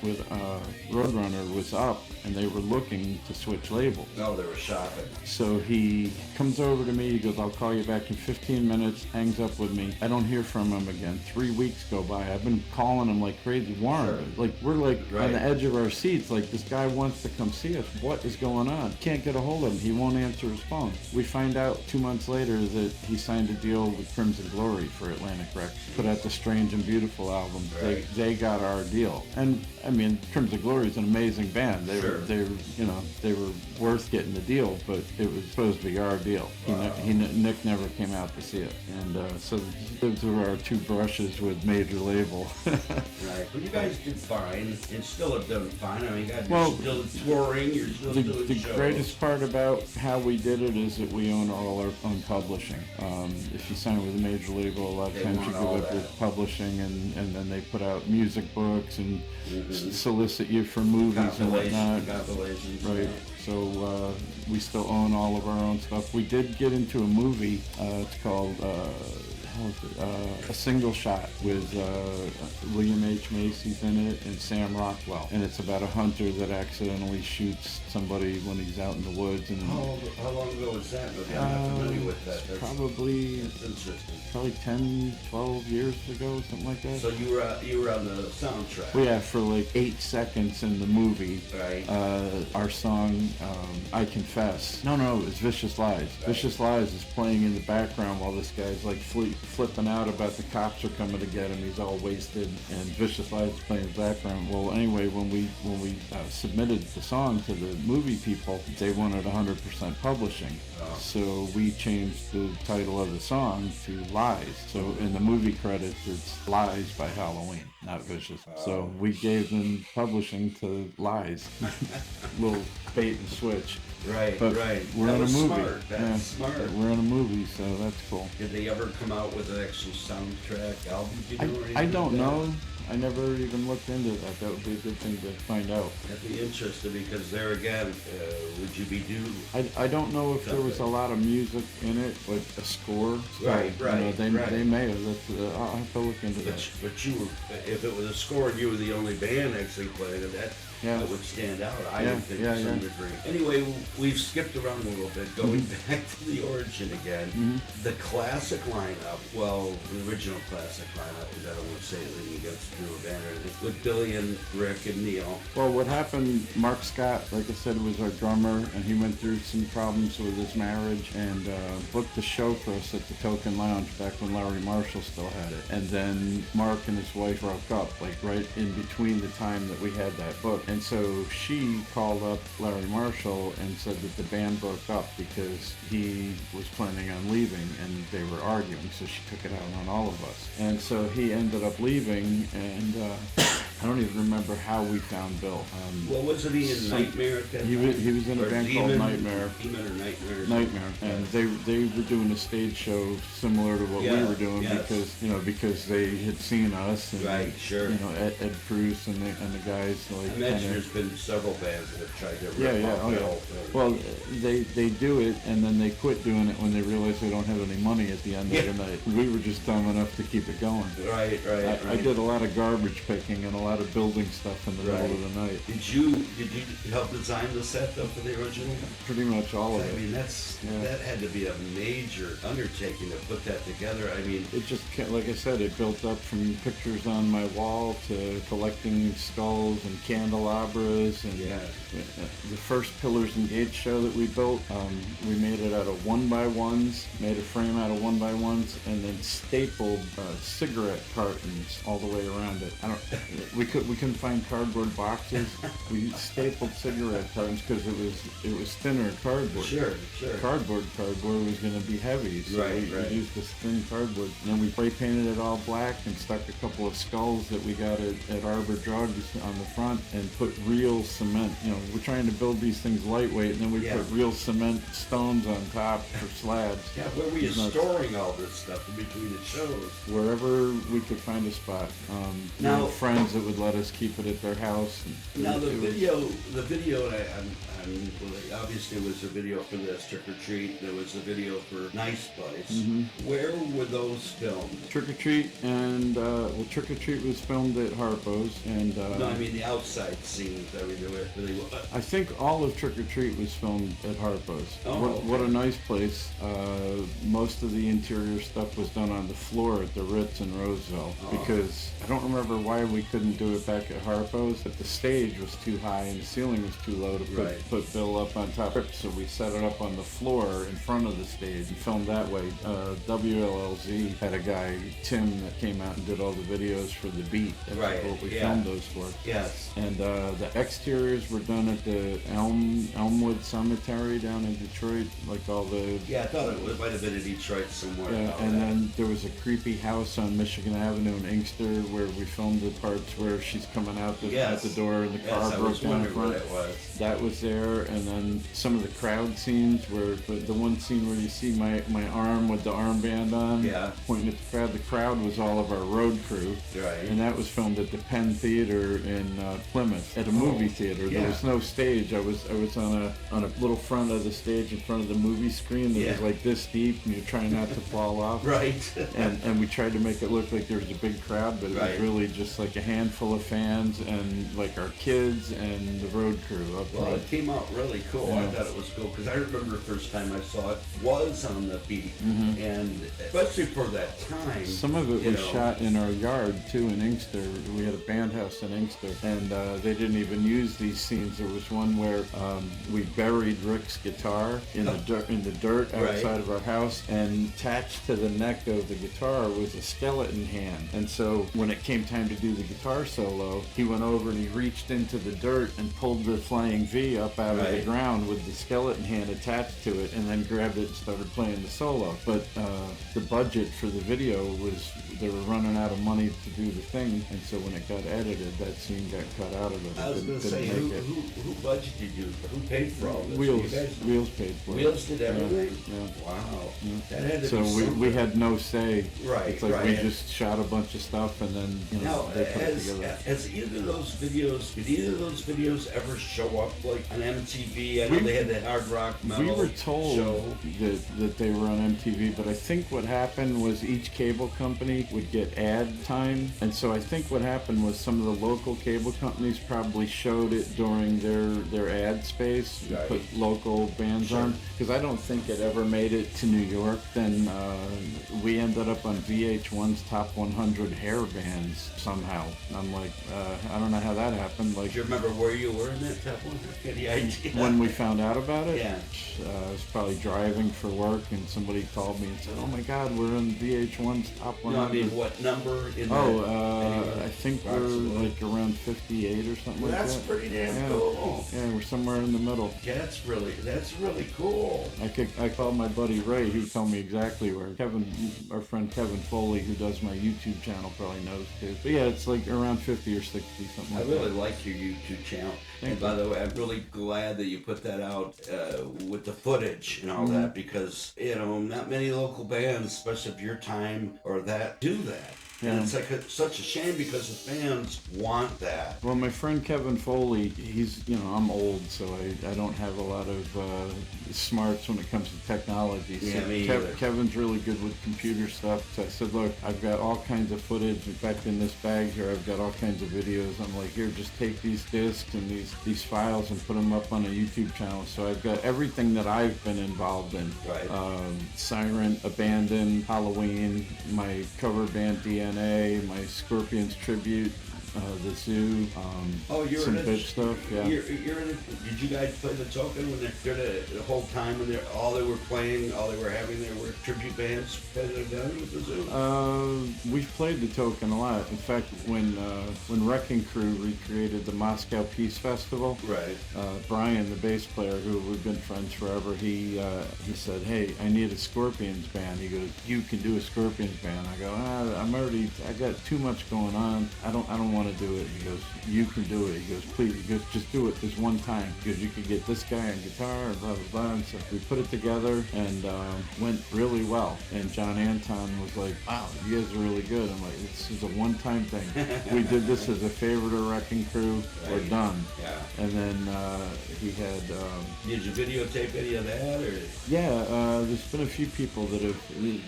Roadrunner was up, and they were looking to switch labels. No, they were shopping. So he comes over to me, he goes, I'll call you back in 15 minutes, hangs up with me. I don't hear from him again. 3 weeks go by. I've been calling him like crazy. Warren, Sure. we're Right. on the edge of our seats. Like, this guy wants to come see us. What is going on? Can't get a hold of him. He won't answer his phone. We find out 2 months later that he signed a deal with Crimson Glory for Atlantic Records. Put out the Strange and Beautiful album. Right. They got our deal. And I mean, Crimson Glory is an amazing band. They Sure. were worth getting the deal, but it was supposed to be our deal. Wow. Nick never came out to see it, and so those were our two brushes with major label. Right. But you guys did fine, and still have done fine. I mean, God, Well, you're still touring, you're still doing The shows. greatest part about how we did it is that we own all our own publishing. If you sign with a major label, a lot of They times want you all go up that. with publishing, and then they put out music books and Mhm. solicit you for movies and whatnot. Compilations. Right. So we still own all of our own stuff. We did get into a movie. It's called A Single Shot with William H. Macy's in it and Sam Rockwell. And it's about a hunter that accidentally shoots somebody when he's out in the woods. And How long ago was that movie? I'm not familiar with that. That's probably interesting. 10, 12 years ago, something like that. So you were on the soundtrack. Well, yeah, for like 8 seconds in the movie, Right. our song, I Confess. No, it was Vicious Lies. Right. Vicious Lies is playing in the background while this guy's like flipping out about the cops are coming to get him. He's all wasted, and Vicious Lights playing in the background. Well, anyway, when we submitted the song to the movie people, they wanted 100% publishing. So we changed the title of the song to Lies. So in the movie credits, it's Lies by Halloween, not Vicious. So we gave them publishing to Lies. Little bait and switch. Right, But right. we're That in a was movie. smart. That's smart. We're in a movie, so that's cool. Did they ever come out with an actual soundtrack album? Did you know anything I don't like that? know. I never even looked into that. That would be a good thing to find out. That'd be interesting because there again, would you be due? I don't know if there was a lot of music in it, like a score. So, Right, you know, right, they right. may have. I'll have to look into that. But you were, if it was a score and you were the only band actually playing it, Yeah. that would stand out. I Yeah, would think yeah, to some yeah. degree. Anyway, we've skipped around a little bit, going Mm-hmm. back to the origin again. The classic lineup, well, the original classic lineup, because I don't want to say anything against the newer band or anything, with Billy and Rick and Neil. Well, what happened, Mark Scott, like I said, was our drummer, and he went through some problems with his marriage and booked the show for us at the Token Lounge back when Larry Marshall still had it. And then Mark and his wife broke up, like right in between the time that we had that book. And so she called up Larry Marshall and said that the band broke up because he was planning on leaving and they were arguing, so she took it out on all of us. And so he ended up leaving, and I don't even remember how we found Bill. Well, wasn't he in Nightmare at that He was in a Or band called Demon? Nightmare. Demon or Nightmare? or something? Nightmare, and they were doing a stage show similar to what we Yeah, were doing yes. because they had seen us and Right, sure. Ed Bruce and the guys like I imagine kinda- there's been several bands that have tried to yeah, rip yeah, off oh yeah. Bill. Well, they do it, and then they quit doing it when they realize they don't have any money at the end Yeah. of the night. We were just dumb enough to keep it going. Right, right, I did a lot of garbage picking and a lot of building stuff in the middle of the night. Did you help design the set though for the original? Pretty much all of I it. mean, Yeah. that had to be a major undertaking to put that together. I mean, It just, like I said, it built up from pictures on my wall to collecting skulls and candelabras. And Yeah. the first Pillars and Gates show that we built, we made it out of 1x1s, made a frame out of 1x1s, and then stapled cigarette cartons all the way around it. We couldn't find cardboard boxes. We stapled cigarette cartons because it was thinner cardboard. sure. Cardboard was going to be heavy, so Right, we right. used this thin cardboard. And then we spray painted it all black and stuck a couple of skulls that we got at Arbor Drugs on the front and put real cement. You know, we're trying to build these things lightweight, and then we Yeah. put real cement stones on top for slabs. Yeah, where were you It's nuts. storing all this stuff in between the shows? Wherever we could find a spot. We Now- had friends that would let us keep it at their house. And Now the it was- video, well, obviously it was a video for this Trick or Treat. There was a video for Nice Place. Mm-hmm. Where were those filmed? Trick or Treat and Trick or Treat was filmed at Harpo's and No, I mean the outside scenes. I mean, I think all of Trick or Treat was filmed at Harpo's. Oh, What a nice place. Most of the interior stuff was done on the floor at the Ritz in Roseville because I don't remember why we couldn't do it back at Harpo's, but the stage was too high and the ceiling was too low to put Bill up on top. So we set it up on the floor in front of the stage and filmed that way. WLLZ had a guy, Tim, that came out and did all the videos for The Beat. That's what we filmed those for. Yes. And the exteriors were done at the Elmwood Cemetery down in Detroit, like all the... Yeah, I thought it might have been in Detroit somewhere. Yeah, about and that. then there was a creepy house on Michigan Avenue in Inkster where we filmed the parts where she's coming out at the door and the car I broke was down in wondering front. where that was. That was there, and then some of the crowd scenes where the one scene where you see my arm with the armband on, pointing at the crowd. The crowd was all of our road crew, Right. and that was filmed at the Penn Theater in Plymouth at a movie theater. There was no stage. I was on a little front of the stage in front of the movie screen that was like this deep, and you're trying not to fall off. Right. And we tried to make it look like there was a big crowd, but it was really just like a handstand handful of fans and like our kids and the road crew up Well, front. it came out really cool. I Yeah. thought it was cool because I remember the first time I saw it was on the beat, and especially for that time. Some of it you was know, shot in our yard too in Inkster. We had a band house in Inkster, and they didn't even use these scenes. There was one where we buried Rick's guitar in the dirt Right. outside of our house, and attached to the neck of the guitar was a skeleton hand. And so when it came time to do the guitar solo, he went over and he reached into the dirt and pulled the flying V up out of the Right. ground with the skeleton hand attached to it, and then grabbed it and started playing the solo. But the budget for the video was, they were running out of money to do the thing, and so when it got edited, that scene got cut out of it. I was going to say, Didn't who, make it. who budgeted you? Who paid for all this? Wheels, You guys? Wheels paid for it. Wheels did everything? Yeah. Wow. Yeah. That had to So be we something. had no say. Right, It's like right. we just shot a bunch of stuff, and then Now, they put it together. has either of those videos, did either of those videos ever show up like on MTV? I know We- they had that hard rock metal We were told show. that they were on MTV, but I think what happened was each cable company would get ad time, and so I think what happened was some of the local cable companies probably showed it during their ad space, Right. put local bands Sure. on, because I don't think it ever made it to New York. Then we ended up on VH1's Top 100 hair bands somehow. I'm like, I don't know how that happened. Like, Do you remember where you were in that top one? Any idea? when we found out about it, Yeah. I was probably driving for work, and somebody called me and said, "Oh my God, we're in VH1's Top 100." No, I mean, what number in Oh, that? I think we're approximately? like around 58 or something Well, like that's that. pretty damn Yeah. cool. Yeah, we're somewhere in the middle. Yeah, that's really cool. I called my buddy Ray, who told me exactly where. Our friend Kevin Foley, who does my YouTube channel, probably knows too. But yeah, it's like around 50 or 60, something I like really that. like your YouTube channel. Thank And by the way, I'm really glad that you put that out with the footage and all Mm-hmm. that, because, not many local bands, especially of your time or that, do that. And Yeah. it's like such a shame because the fans want that. Well, my friend Kevin Foley, he's, I'm old, so I don't have a lot of smarts when it comes to technology. Yeah, So me either. Kevin's really good with computer stuff. So I said, look, I've got all kinds of footage. In fact, in this bag here, I've got all kinds of videos. I'm like, here, just take these discs and these files and put them up on a YouTube channel. So I've got everything that I've been involved in. Right. Siren, Abandon, Halloween, my cover band DNA, my Scorpions tribute, the zoo, You're some in bitch stuff. Yeah. You're in did you guys play the Token when they're the whole time when all they were playing, all they were having there were tribute bands playing together with the zoo? We've played the Token a lot. In fact, when Wrecking Crew recreated the Moscow Peace Festival, Right. Brian, the bass player, who we've been friends forever, he said, "Hey, I need a Scorpions band." He goes, "You can do a Scorpions band." I go, I got too much going on. I don't want to do it. He goes, "You can do it." He goes, "Please," he goes, "just do it this one time." He goes, "You could get this guy on guitar and blah, blah, blah." And so we put it together, and went really well. And John Anton was like, "Wow, you guys are really good." I'm like, "This is a one-time thing. We did this as a favor to Wrecking Crew. We're Right. done." Yeah. And then he had, Did you videotape any of that, or? there's been a few people that have,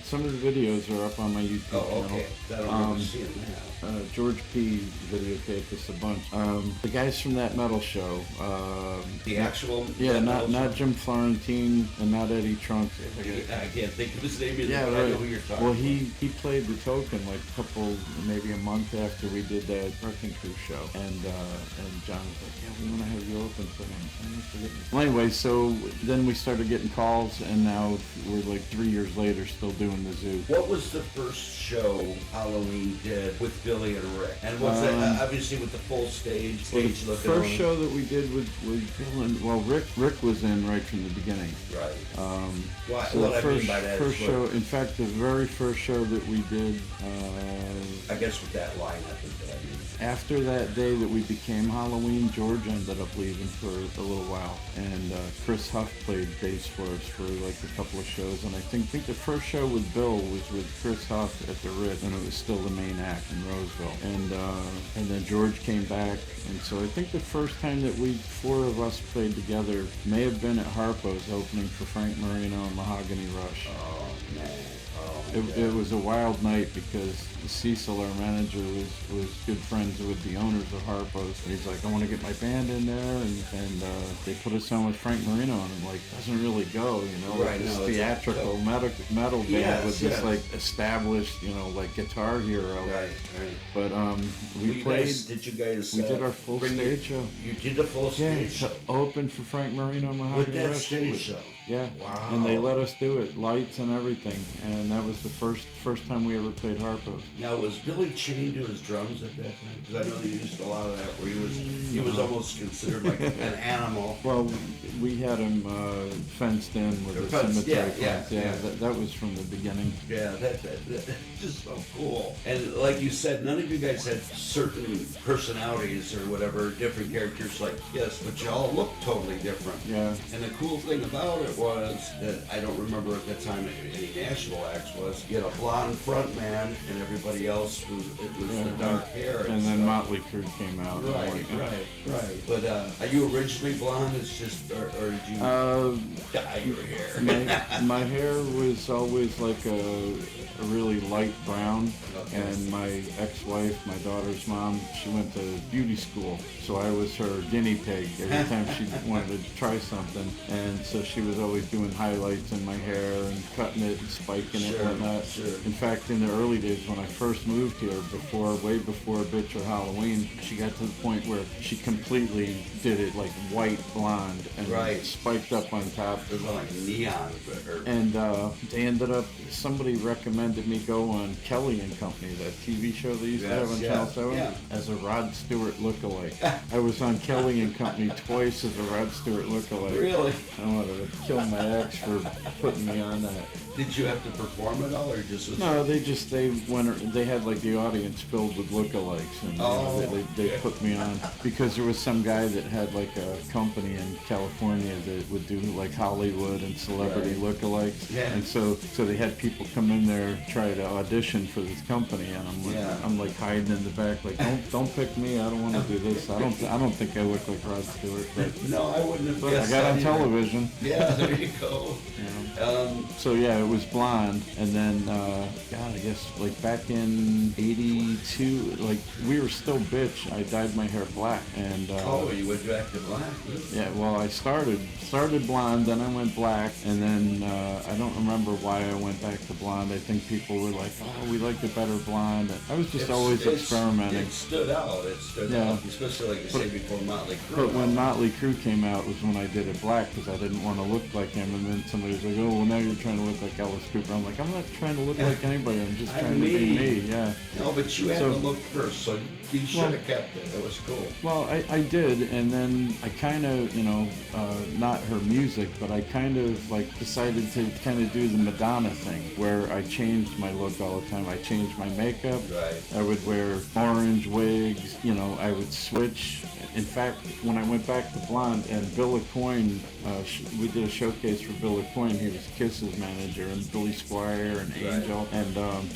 some of the videos are up on my YouTube Oh, channel. okay. I don't remember seeing that. George P. videotaped us a bunch. The guys from that metal show. The actual. Yeah, that not metal Jim Florentine and not Eddie Trunk. show? I can't think of his name either, Yeah, but I know right. who you're talking Well, about. he played the Token like maybe a month after we did that Wrecking Crew show, and John was like, "Yeah, we want to have you open for him." Well, anyway, so then we started getting calls, and now we're like 3 years later still doing the zoo. What was the first show Halloween did with Billy and Rick? And was that obviously with the full stage Well, the looking first on? show that we did with Bill and Rick was in right from the beginning. Right. So What the I first, mean by that first is show, what, in fact, the very first show that we did, I guess with that lineup is what I mean. after that day that we became Halloween, George ended up leaving for a little while, and Chris Huff played bass for us for like a couple of shows, and I think the first show with Bill was with Chris Huff at the Ritz, and it was still the main act in Roseville, and then George came back, and so I think the first time that four of us played together may have been at Harpo's opening for Frank Marino and Mahogany Rush. Oh man. It was a wild night because Cecil, our manager, was good friends with the owners of Harpo's. He's like, I want to get my band in there, and they put us on with Frank Marino, and I'm like, doesn't really go, Right, like this no, theatrical metal band Yes, with this yes. like established, like guitar hero. Right. But we You played. guys, did you guys? We did our full bring stage show. You did a full Yeah, stage show to open for Frank Marino and with Mahogany that Rush. stage show. Yeah. Wow. And they let us do it, lights and everything, and that was the first time we ever played Harpo's. Now, was Billy chained to his drums at that time? Because I know they used a lot of that, where he was almost considered like an animal. Well, we had him fenced in with a Fenced, cemetery yeah, fence. yeah. That was from the beginning. Yeah, that's just so cool. And like you said, none of you guys had certain personalities or whatever, different characters like Kiss, but y'all looked totally different. Yeah. And the cool thing about it was that I don't remember at that time any national acts was you had a blonde front man and everybody else was the dark hair. And then stuff. Motley Crue came out. Right. But are you originally blonde? It's just, or did you dye your hair? My hair was always like a really light brown, Okay. and my ex-wife, my daughter's mom, she went to beauty school, so I was her guinea pig every time she wanted to try something, and so she was always doing highlights in my hair and cutting it and spiking it and whatnot. Sure. In fact, in the early days when I first moved here, way before Bitch or Halloween, she got to the point where she completely did it like white blonde and Right. spiked up on top. It was like neon. And they ended up, somebody recommended me go on Kelly and Company, that TV show they used to have on Channel 7, yeah. as a Rod Stewart lookalike. I was on Kelly and Company twice as a Rod Stewart lookalike. Really? I wanted to kill my ex for putting me on that. Did you have to perform at all, or just? No, they had like the audience filled with lookalikes, and they put me on because there was some guy that had like a company in California that would do like Hollywood and celebrity lookalikes, Yeah. and so they had people come in there try to audition for this company, and I'm like hiding in the back, like don't pick me, I don't want to do this. I don't think I look like Rod Stewart, but No, I wouldn't have I guessed got that on either. television. Yeah, there you go. So yeah, it was blonde, and then God, I guess like back in '82, like we were still Bitch. I dyed my hair black, and You went back to black. yeah, well, I started blonde, then I went black, and then I don't remember why I went back to blonde. I think people were like, "Oh, we like it better blonde." I was just always experimenting. It stood out. Yeah. Especially like you say before Motley Crue. But when Motley Crue came out was when I did it black because I didn't want to look like him. And then somebody was like, "Oh, well, now you're trying to look like Alice Cooper." I'm like, "I'm not trying to look like anybody. I'm just trying to be me." Yeah. No, but you had to look first, so you should have kept it. It was cool. Well, I did, and then I kind of, not her music, but I kind of like decided to kind of do the Madonna thing, where I changed my look all the time. I changed my makeup. Right. I would wear orange wigs. I would switch. In fact, when I went back to blonde, and Bill Aucoin, we did a showcase for Bill Aucoin. He was Kiss's manager, and Billy Squire and Angel, and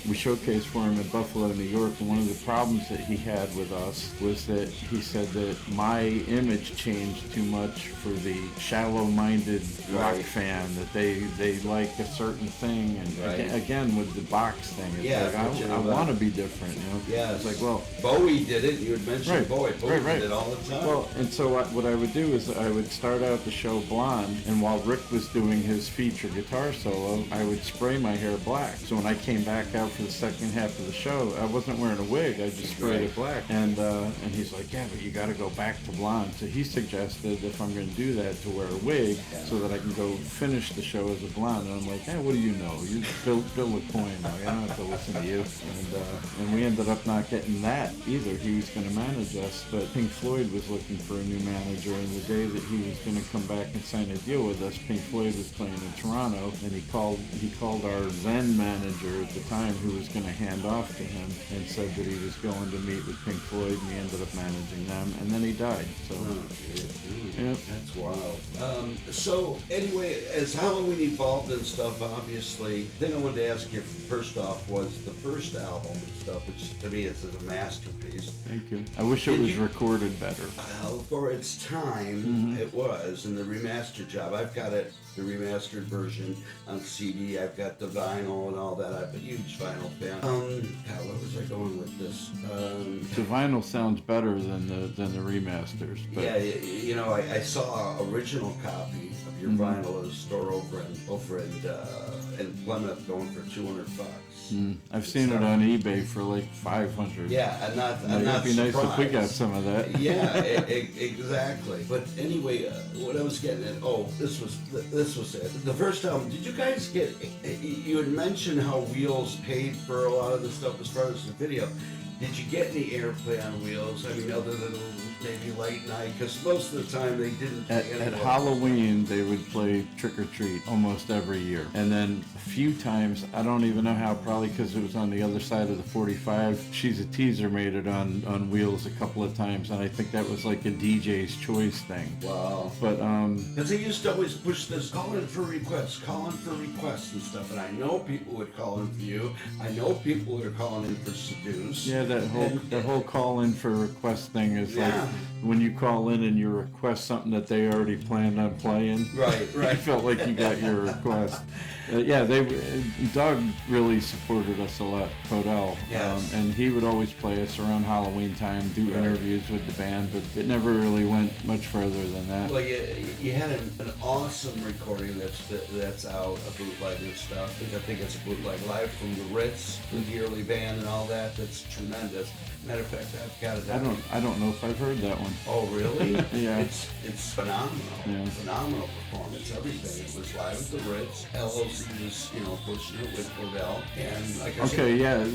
we showcased for him in Buffalo, New York. And one of the problems that he had with us was that he said that my image changed too much for the shallow-minded rock fan, that they like a certain thing, and again with the box thing, it's like I want to be different. Yeah. It's like, well, Bowie did it. You had mentioned Right. Bowie. Bowie Right. did it all the time. Well, and so what I would do is I would start out the show blonde, and while Rick was doing his feature guitar solo, I would spray my hair black. So when I came back out for the second half of the show, I wasn't wearing a wig, I just sprayed it black. And he's like, "Yeah, but you got to go back to blonde." So he suggested if I'm going to do that, to wear a wig so that I can go finish the show as a blonde. And I'm like, "Hey, what do you know? You're Bill Aucoin. Like, I don't have to listen to you." And we ended up not getting that either. He was going to manage us, but Pink Floyd was looking for a new manager, and the day that he was going to come back and sign a deal with us, Pink Floyd was playing in Toronto, and he called our then manager at the time, who was going to hand off to him, and said that he was going to meet with Pink Floyd, and he ended up managing them, and then he died. So Yep. That's wild. So anyway, as Halloween evolved and stuff, obviously, the thing I wanted to ask you first off was the first album and stuff, which to me is a masterpiece. Thank you. I wish it was recorded better. For its time, it was, and the remaster job. I've got it the remastered version on CD. I've got the vinyl and all that. I'm a huge vinyl fan. God, what was I going with this? The vinyl sounds better than the remasters. But Yeah, you know, I saw an original copy of your vinyl at a store over in Plymouth going for $200. I've seen it on eBay for like 500. Yeah, I'm not It'd be nice if we got surprised. some of that. Yeah, exactly. But anyway, what I was getting at, this was it. The first album, did you guys get, you had mentioned how Wheels paid for a lot of the stuff as far as the video. Did you get any airplay on Wheels? I mean, other than maybe late night? Because most of the time they didn't play any At of Halloween, they would play Trick or Treat almost every year. And then a few times, I don't even know how, probably because it was on the other side of the 45, She's a Teaser made it on Wheels a couple of times. And I think that was like a DJ's choice thing. Wow. But, Because they used to always push this, call in for requests and stuff. And I know people would call in for you. I know people would are calling in for Seduce. yeah, that whole call in for request thing is Yeah. like when you call in and you request something that they already planned on playing. Right. I felt like you got your request. Yeah, Doug really supported us a lot, Podell. Yes. And he would always play us around Halloween time, do interviews with the band, but it never really went much further than that. Well, you had an awesome recording that's out, a bootleg and stuff. I think it's a bootleg live from the Ritz, with the early band and all that. That's tremendous. Matter of fact, I've got it. I don't know if I've heard that one. Oh, really? Yeah. It's phenomenal. Yeah. Phenomenal performance. Everything. It was live at the Ritz. LOC was, pushing it with Odell. And like I said, Okay, yeah,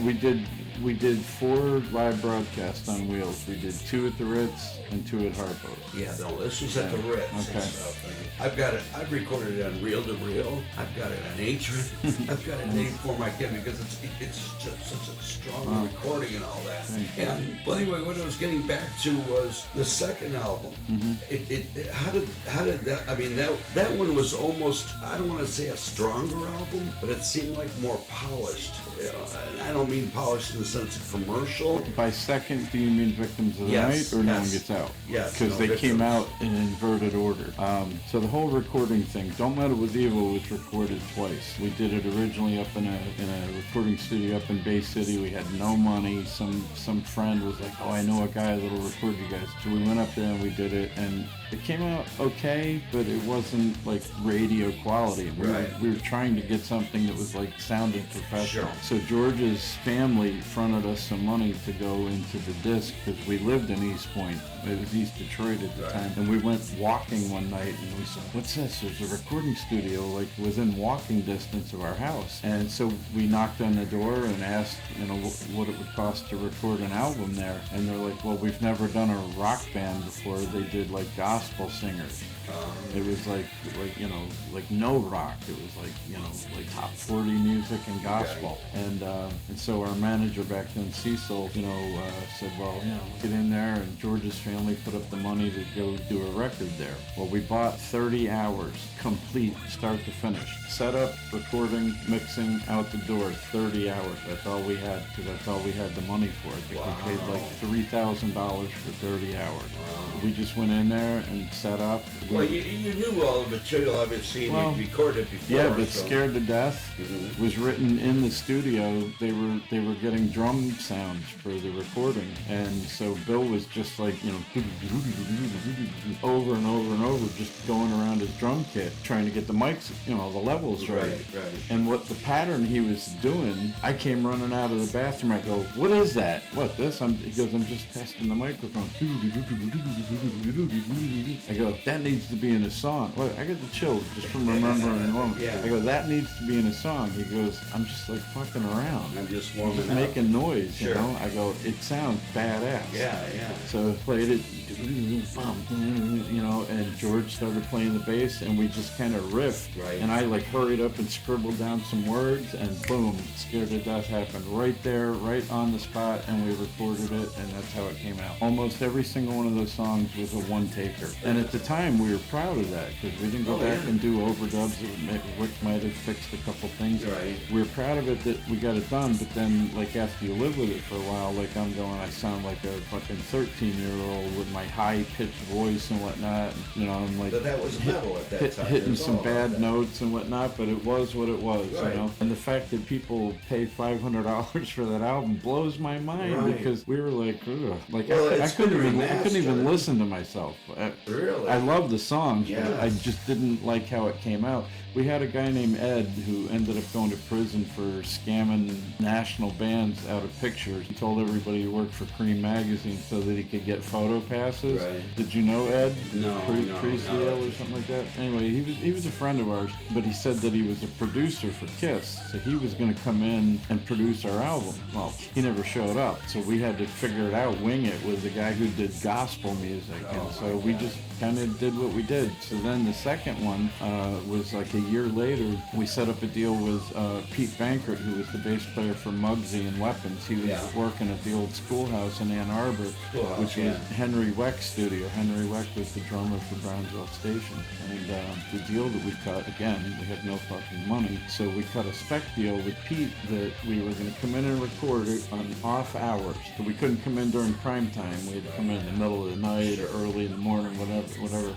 we did 4 live broadcasts on Wheels. We did 2 at the Ritz and 2 at Harpo's. yeah, no, this was at the Ritz and Okay. stuff. And I've got it. I've recorded it on reel to reel. I've got it on Atron. I've got it named for my kid because it's just such a strong recording and all that. And well, anyway, what I was getting back to was the second album. How did that? I mean, that one was almost, I don't want to say a stronger album, but it seemed like more polished. And I don't mean polished in the sense of commercial. By second, do you mean Victims of the Yes, Night or No One yes. Gets Out? Yes, Because no, they came Victims. out in inverted order. So the whole recording thing, Don't Matter With Evil was recorded twice. We did it originally up in a recording studio up in Bay City. We had no money. Some friend was like, oh, I know a guy that'll record you guys. So we went up there and we did it, and it came out okay, but it wasn't like radio quality. We were trying to get something that was like sounded professional. Sure. So George's family fronted us some money to go into the disc because we lived in East Point. It was East Detroit at the time. And we went walking one night and we said, what's this? There's a recording studio like within walking distance of our house. And so we knocked on the door and asked, what it would cost to record an album there. And they're like, well, we've never done a rock band before. They did like gospel singers. It was like no rock. It was like top 40 music and gospel. And so our manager back then, Cecil, said, well, get in there. And George's family put up the money to go do a record there. Well, we bought 30 hours complete, start to finish. Setup, recording, mixing, out the door, 30 hours. That's all we had because that's all we had the money for. I think we paid like $3,000 for 30 hours. We just went in there and set up. Well, you knew all the material, obviously, and you recorded before. Yeah, but so. Scared to Death was written in the studio. They were getting drum sounds for the recording, and so Bill was just like over and over and over, just going around his drum kit trying to get the mics, the levels right. Right. And what the pattern he was doing, I came running out of the bathroom. I go, what is that? What this? He goes, I'm just testing the microphone. I go, that needs to be in a song. Well, I get the chills just from remembering the moment. Yeah. I go, that needs to be in a song. He goes, I'm just like fucking around. I'm just I'm warming just up. making noise, Sure. I go, it sounds badass. Yeah. So I played it, and George started playing the bass, and we just kind of riffed. Right. And I like hurried up and scribbled down some words, and boom, Scared to Death happened right there, right on the spot, and we recorded it, and that's how it came out. Almost every single one of those songs was a one-taker. record. And at the time, we were proud of that because we didn't go back and do overdubs. Maybe Rick might have fixed a couple things. Right. We were proud of it that we got it done, but then, like, after you live with it for a while, like, I'm going, I sound like a fucking 13-year-old with my high-pitched voice and whatnot. You know, I'm like... But that was metal at that time. Hitting some bad notes and whatnot, but it was what it was, right. you know? And the fact that people pay $500 for that album blows my mind because we were like, ugh. Like, Well, I couldn't even listen to myself. Really? I love the songs, Yeah. but I just didn't like how it came out. We had a guy named Ed who ended up going to prison for scamming national bands out of pictures. He told everybody he worked for Cream Magazine so that he could get photo passes. Right. Did you know Ed? No, Pre-Seal or something like that? Anyway, he was a friend of ours, but he said that he was a producer for Kiss, so he was going to come in and produce our album. Well, he never showed up, so we had to figure it out, wing it with the guy who did gospel music, and so we just kind of did what we did. So then the second one was like a year later. We set up a deal with Pete Bankert, who was the bass player for Muggsy and Weapons. He was working at the old schoolhouse in Ann Arbor, which was Henry Weck's studio. Henry Weck was the drummer for Brownsville Station. And the deal that we cut, again, we had no fucking money, so we cut a spec deal with Pete that we were going to come in and record it on off hours. So we couldn't come in during prime time. We had to come in the middle of the night or early in the morning, whatever.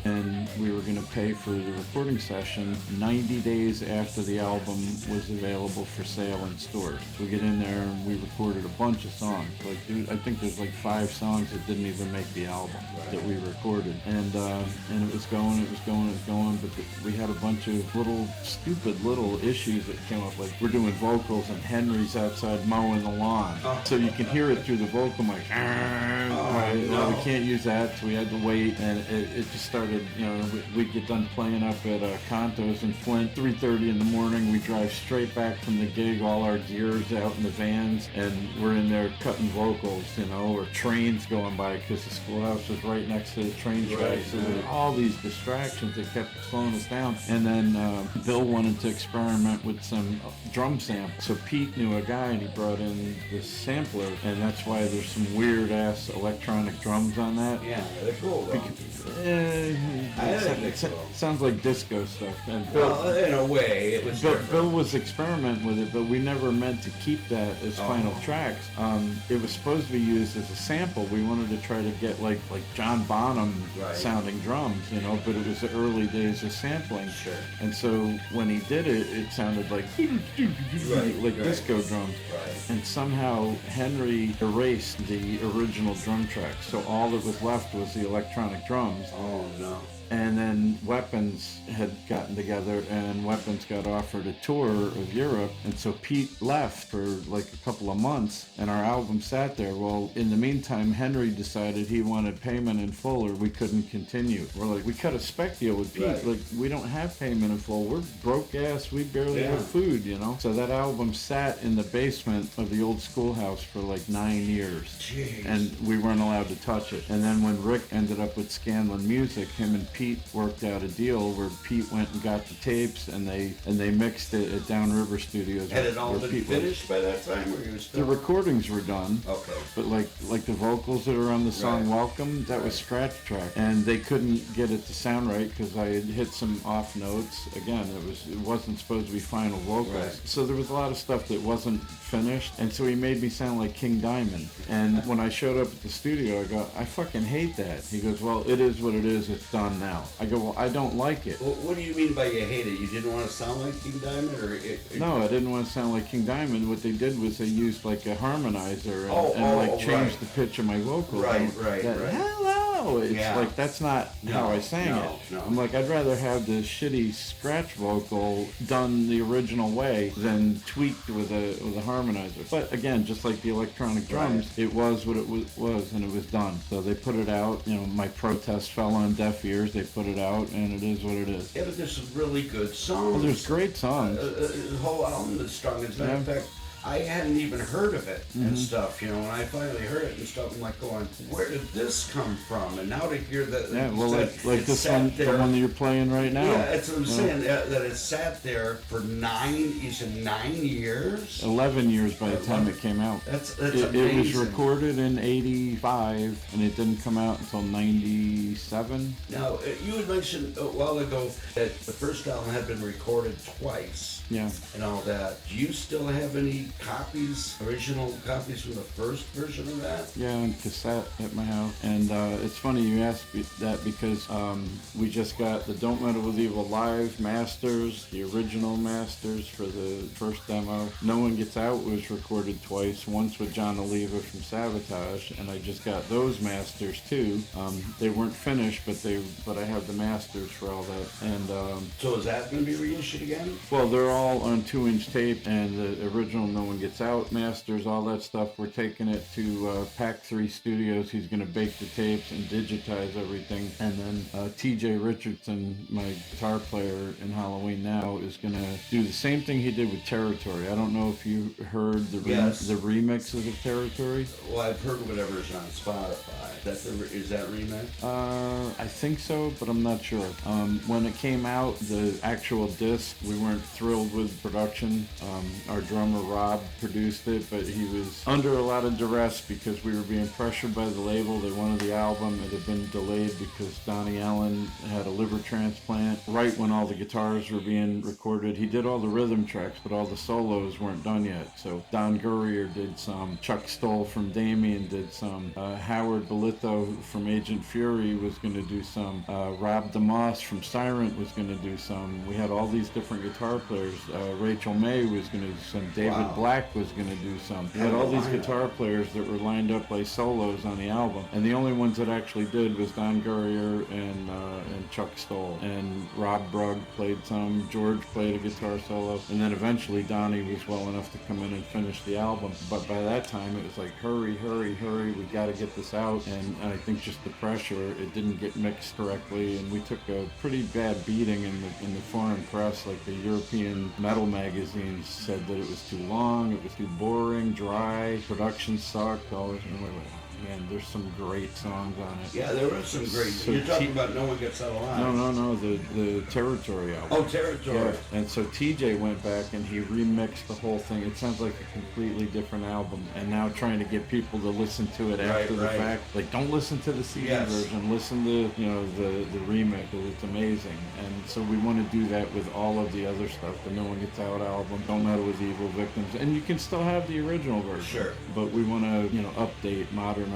And we were going to pay for the recording session 90 days after the album was available for sale in stores. We get in there and we recorded a bunch of songs. Like, dude, I think there's like 5 songs that didn't even make the album that we recorded. And it was going, but we had a bunch of stupid little issues that came up. Like, we're doing vocals and Henry's outside mowing the lawn. So you can hear it through the vocal mic. Well, we can't use that, so we had to wait, and it just started, you know, we'd get done playing up at Conto's in Flint, 3:30 in the morning. We drive straight back from the gig, all our gear's out in the vans, and we're in there cutting vocals, you know, or trains going by, because the schoolhouse was right next to the train tracks, so there were all these distractions that kept slowing us down. And then Bill wanted to experiment with some drum samples, so Pete knew a guy, and he brought in this sampler, and that's why there's some weird-ass electronic drums on that. Yeah, they're cool, though. It sounds like disco stuff. And Well, in a way, it was Bill was experimenting with it, but we never meant to keep that as final tracks. It was supposed to be used as a sample. We wanted to try to get like John Bonham sounding drums, you know, but it was the early days of sampling. Sure. And so when he did it, it sounded like disco drums. Right. And somehow Henry erased the original drum track, so all that was left was the electronic drums. Oh, no. And then Weapons had gotten together, and Weapons got offered a tour of Europe, and so Pete left for like a couple of months, and our album sat there. Well, in the meantime, Henry decided he wanted payment in full, or we couldn't continue. We're like, we cut a spec deal with Pete. Like, we don't have payment in full. We're broke ass. We barely have food, you know? So that album sat in the basement of the old schoolhouse for like 9 years. Jeez. And we weren't allowed to touch it. And then when Rick ended up with Scanlon Music, him and Pete worked out a deal where Pete went and got the tapes, and they mixed it at Downriver Studios. Had it all been finished by that time, or you were still... The recordings were done. Okay. But like the vocals that are on the song Welcome, that was scratch track, and they couldn't get it to sound right because I had hit some off notes. Again, it wasn't supposed to be final vocals. Right. So there was a lot of stuff that wasn't finished, and so he made me sound like King Diamond. And when I showed up at the studio, I go, I fucking hate that. He goes, well, it is what it is. It's done now. I go, well, I don't like it. Well, what do you mean by you hate it? You didn't want to sound like King Diamond, or No, I didn't want to sound like King Diamond. What they did was they used like a harmonizer and changed the pitch of my vocals. Right. Hello! It's like, that's not how I sang it. No. I'm like, I'd rather have the shitty scratch vocal done the original way than tweaked with a harmonizer. But again, just like the electronic drums, it was what it was, and it was done. So they put it out. You know, my protest fell on deaf ears. They put it out, and it is what it is. Yeah, but there's some really good songs. Well, there's great songs. The whole album is strong. As a matter of fact, I hadn't even heard of it and stuff, When I finally heard it and stuff, I'm like going, where did this come from? And now to hear that, Yeah, well, that like it this sat one, there, the one that you're playing right now. yeah, that's what I'm saying. That it sat there for 9 years. 11 years by the time it came out. That's It amazing. was recorded in '85, and it didn't come out until '97. Now, you had mentioned a while ago that the first album had been recorded twice. Yeah. And all that. Do you still have any copies, original copies from the first version of that? Yeah, on cassette at my house. And it's funny you asked that because we just got the Don't Meddle with Evil live masters, the original masters for the first demo. No One Gets Out was recorded twice, once with John Oliva from Sabotage, and I just got those masters too. They weren't finished, but I have the masters for all that. And So is that going to be reissued again? well, they're all on 2-inch tape, and the original No One Gets Out masters, all that stuff. We're taking it to Pack 3 Studios. He's going to bake the tapes and digitize everything. And then TJ Richardson, my guitar player in Halloween Now, is going to do the same thing he did with Territory. I don't know if you heard the remixes of Territory. Well, I've heard whatever's on Spotify. Is that remix? I think so, but I'm not sure. When it came out, the actual disc, we weren't thrilled with production. Our drummer Rob produced it, but he was under a lot of duress because we were being pressured by the label. They wanted the album. It had been delayed because Donnie Allen had a liver transplant right when all the guitars were being recorded. He did all the rhythm tracks, but all the solos weren't done yet. So Don Gurrier did some. Chuck Stoll from Damien did some. Howard Bolito from Agent Fury was going to do some. Rob DeMoss from Siren was going to do some. We had all these different guitar players. Rachel May was going to do some. David Black was going to do some. We had all these guitar players that were lined up play solos on the album, and the only ones that actually did was Don Gurrier and Chuck Stoll. And Rob Brugg played some. George played a guitar solo, and then eventually Donnie was well enough to come in and finish the album. But by that time, it was like, hurry, hurry, hurry! We got to get this out. And I think just the pressure, it didn't get mixed correctly, and we took a pretty bad beating in the foreign press. Like the European metal magazines said that it was too long, it was too boring, dry, production sucked. Wait. Man, there's some great songs on it. Yeah, there were some great. You're talking about No One Gets Out Alive. No, the Territory album. Oh, Territory. Yeah. And so TJ went back and he remixed the whole thing. It sounds like a completely different album. And now trying to get people to listen to it after the fact. Like, don't listen to the CD version. Listen to, the remix, because it's amazing. And so we want to do that with all of the other stuff. The No One Gets Out album, Don't Meddle with Evil Victims. And you can still have the original version. Sure. But we want to, update, modernize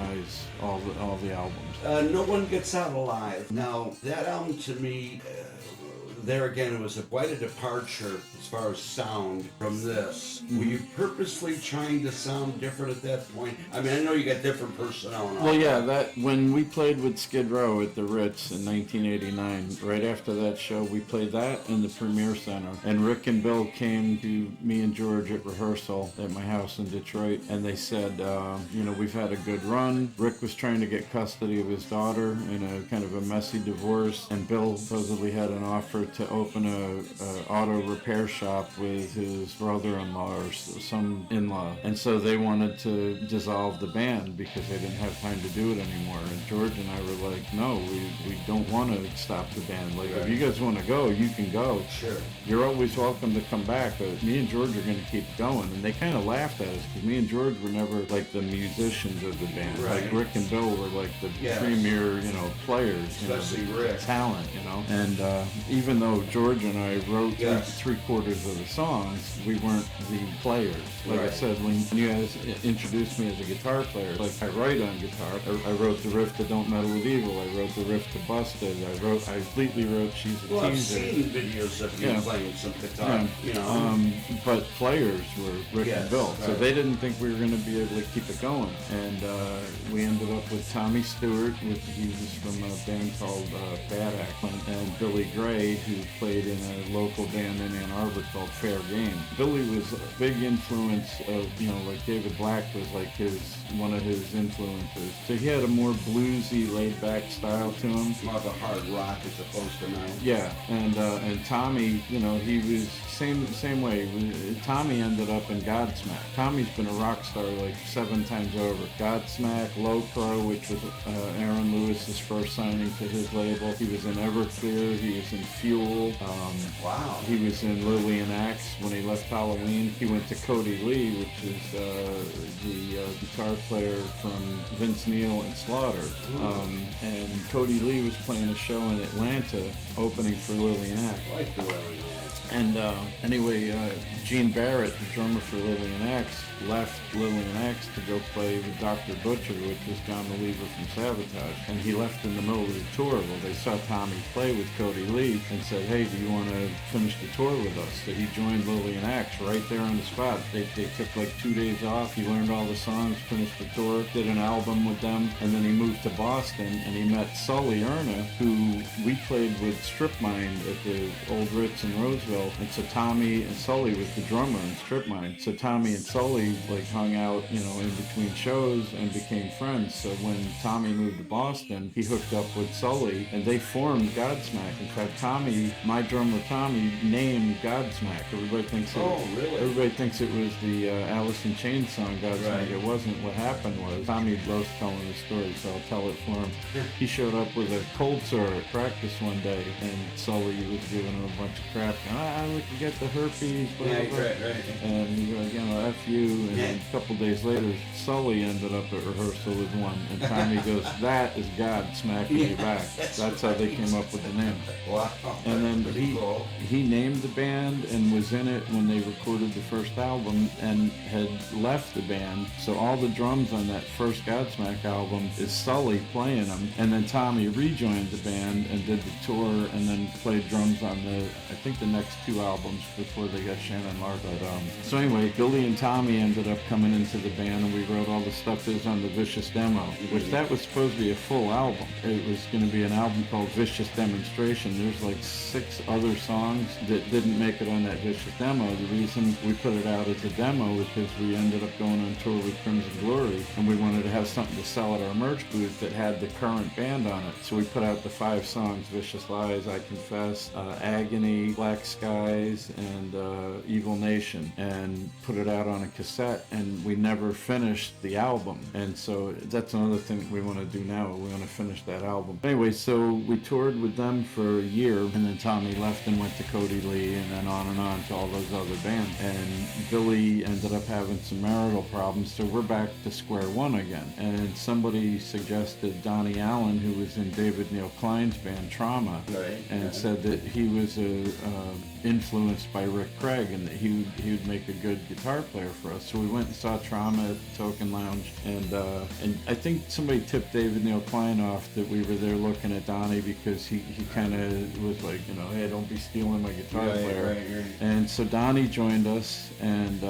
all the albums. No One Gets Out Alive. Now, that album to me, there again, it was quite a departure as far as sound from this. Were you purposely trying to sound different at that point? I mean, I know you got different personnel and all. Well, yeah, that when we played with Skid Row at the Ritz in 1989, right after that show, we played that in the Premier Center. And Rick and Bill came to me and George at rehearsal at my house in Detroit, and they said, we've had a good run. Rick was trying to get custody of his daughter in a kind of a messy divorce, and Bill supposedly had an offer to open a auto repair shop with his brother-in-law or some in-law. And so they wanted to dissolve the band because they didn't have time to do it anymore. And George and I were like, no, we don't want to stop the band. Like, if you guys want to go, you can go. Sure. You're always welcome to come back, but me and George are going to keep going. And they kind of laughed at us because me and George were never like the musicians of the band. Right. Like Rick and Bill were like the premier, players. Especially Rick. Talent, And even though George and I wrote three-quarters of the songs, we weren't the players. Like I said, when you guys introduced me as a guitar player, like I write on guitar. I wrote the riff to Don't Meddle with Evil. I wrote the riff to Busted. I completely wrote She's a Well, Teaser. I've seen videos of you playing some guitar, But players were Rick and Bill, so right. they didn't think we were going to be able to keep it going. And we ended up with Tommy Stewart, he was from a band called Bad Act, and Billy Gray, who who played in a local band in Ann Arbor called Fair Game. Billy was a big influence of, like David Black was like one of his influences. So he had a more bluesy, laid-back style to him. More of a hard rock as opposed to now. Yeah, and Tommy, he was same way. Tommy ended up in Godsmack. Tommy's been a rock star like 7 times over. Godsmack, Low Crow, which was Aaron Lewis's first signing to his label. He was in Everclear. He was in Fuel. Wow. He was in Lillian Axe when he left Halloween. He went to Cody Lee, which is the guitar player from Vince Neil and Slaughter. And Cody Lee was playing a show in Atlanta, opening for Lillian Axe. I like the Lillian Axe. And anyway, Gene Barrett, the drummer for Lillian Axe, left Lillian Axe to go play with Dr. Butcher, which was John Believer from Sabotage. And he left in the middle of the tour. Well, they saw Tommy play with Cody Lee and said, hey, do you want to finish the tour with us? So he joined Lillian Axe right there on the spot. They took like 2 days off. He learned all the songs, finished the tour, did an album with them, and then he moved to Boston and he met Sully Erna, who we played with Strip Mind at the Old Ritz in Roseville. And so Tommy and Sully was the drummer in Strip Mind. So Tommy and Sully like hung out, in between shows and became friends. So when Tommy moved to Boston, he hooked up with Sully and they formed Godsmack. In fact, my drummer Tommy, named Godsmack. Everybody thinks really? Everybody thinks it was the Alice in Chains song Godsmack. Right. It wasn't. What happened was Tommy loves telling the story, so I'll tell it for him. He showed up with a cold sore at practice one day, and Sully was giving him a bunch of crap. Look, you get the herpes, blah, blah, blah. Right. And he goes, F you. And a couple days later, Sully ended up at rehearsal with one, and Tommy goes, that is God smacking you back. That's how they came up with the name. Wow. And then Cool. he named the band and was in it when they recorded the first album and had left the band. So all the drums on that first Godsmack album is Sully playing them. And then Tommy rejoined the band and did the tour and then played drums on I think the next 2 albums before they got Shannon Lark. So anyway, Billy and Tommy ended up coming into the band and we wrote all the stuff that was on the Vicious demo, which that was supposed to be a full album. It was going to be an album called Vicious Demonstration. There's like 6 other songs that didn't make it on that Vicious demo. The reason we put it out as a demo was because we ended up going on tour with Crimson Glory and we wanted to have something to sell at our merch booth that had the current band on it. So we put out the 5 songs, Vicious Lies, I Confess, Agony, Black Skies, and Evil Nation, and put it out on a cassette, and we never finished the album. And so that's another thing that we want to do now. We want to finish that album. Anyway, so we toured with them for a year, and then Tommy left and went to Cody Lee, and then on to all those other bands. And Billy ended up having some marital problems, so we're back to square one again. And somebody suggested Donnie Allen, who was in David Neil Klein's band Trauma, and said that he was influenced by Rick Craig and that he would make a good guitar player for us. So we went and saw Trauma at the Token Lounge, and I think somebody tipped David Neil Klein off that we were there looking at Donnie because he kind of was like, hey, don't be stealing my guitar player. Right. And so Donnie joined us, and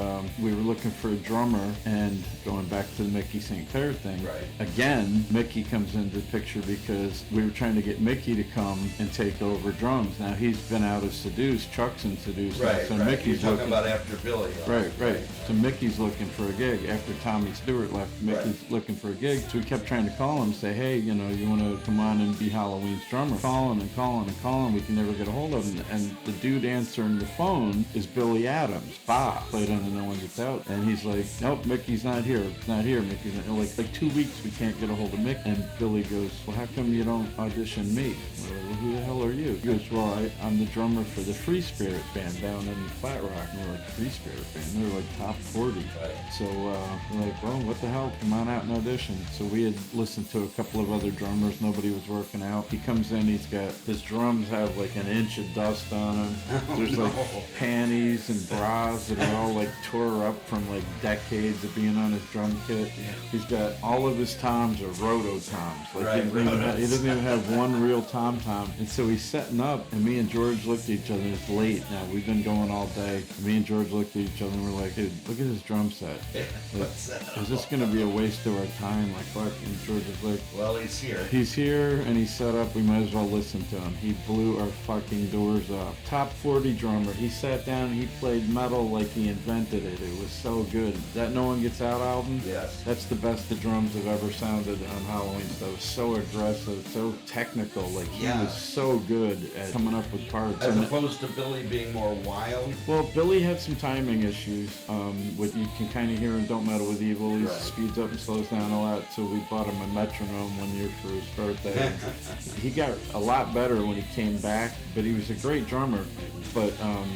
we were looking for a drummer, and going back to the Mickey St. Clair thing, again, Mickey comes into the picture because we were trying to get Mickey to come and take over drums. Now he's been out of Seduce, Chuck's in Seduce, so Mickey's You're talking looking about after Billy. Right. So Mickey's looking for a gig. After Tommy Stewart left, Mickey's looking for a gig. So we kept trying to call him, say, hey, you want to come on and be Halloween's drummer. Calling. We can never get a hold of him. And the dude answering the phone is Billy Adams. Played on the No One Gets Out. And he's like, nope, Mickey's not here. Mickey's not here. Like 2 weeks we can't get a hold of Mick. And Billy goes, well, how come you don't audition me? We're like, well, who the hell are you? He goes, well, I'm the drummer for the Free Spirit band down in Flat Rock. And we're like, Free Spirit band? They're like top 40. So we're like, well, what the hell? Come on out and audition. So we had listened to a couple of other drummers. Nobody was working out. He comes in, his drums have like an inch of dust on them. There's like panties and bras that are all like tore up from like decades of being on his drum kit. He's got all of his toms are roto toms. Like he doesn't even have one real tom. And so he's setting up, and me and George looked at each other, and his late now. We've been going all day. Me and George looked at each other and we're like, dude, look at this drum set. Like, is this going to be a waste of our time? Like, fuck. And George was like, well, he's here. He's here and he's set up. We might as well listen to him. He blew our fucking doors up. Top 40 drummer. He sat down and he played metal like he invented it. It was so good. That No One Gets Out album? Yes. That's the best the drums have ever sounded on Halloween stuff. So aggressive, so technical. Like, he was so good at coming up with parts. As opposed to Billy being more wild? Well, Billy had some timing issues. What you can kind of hear in Don't Meddle with Evil. He speeds up and slows down a lot, so we bought him a metronome one year for his birthday. He got a lot better when he came back, but he was a great drummer. But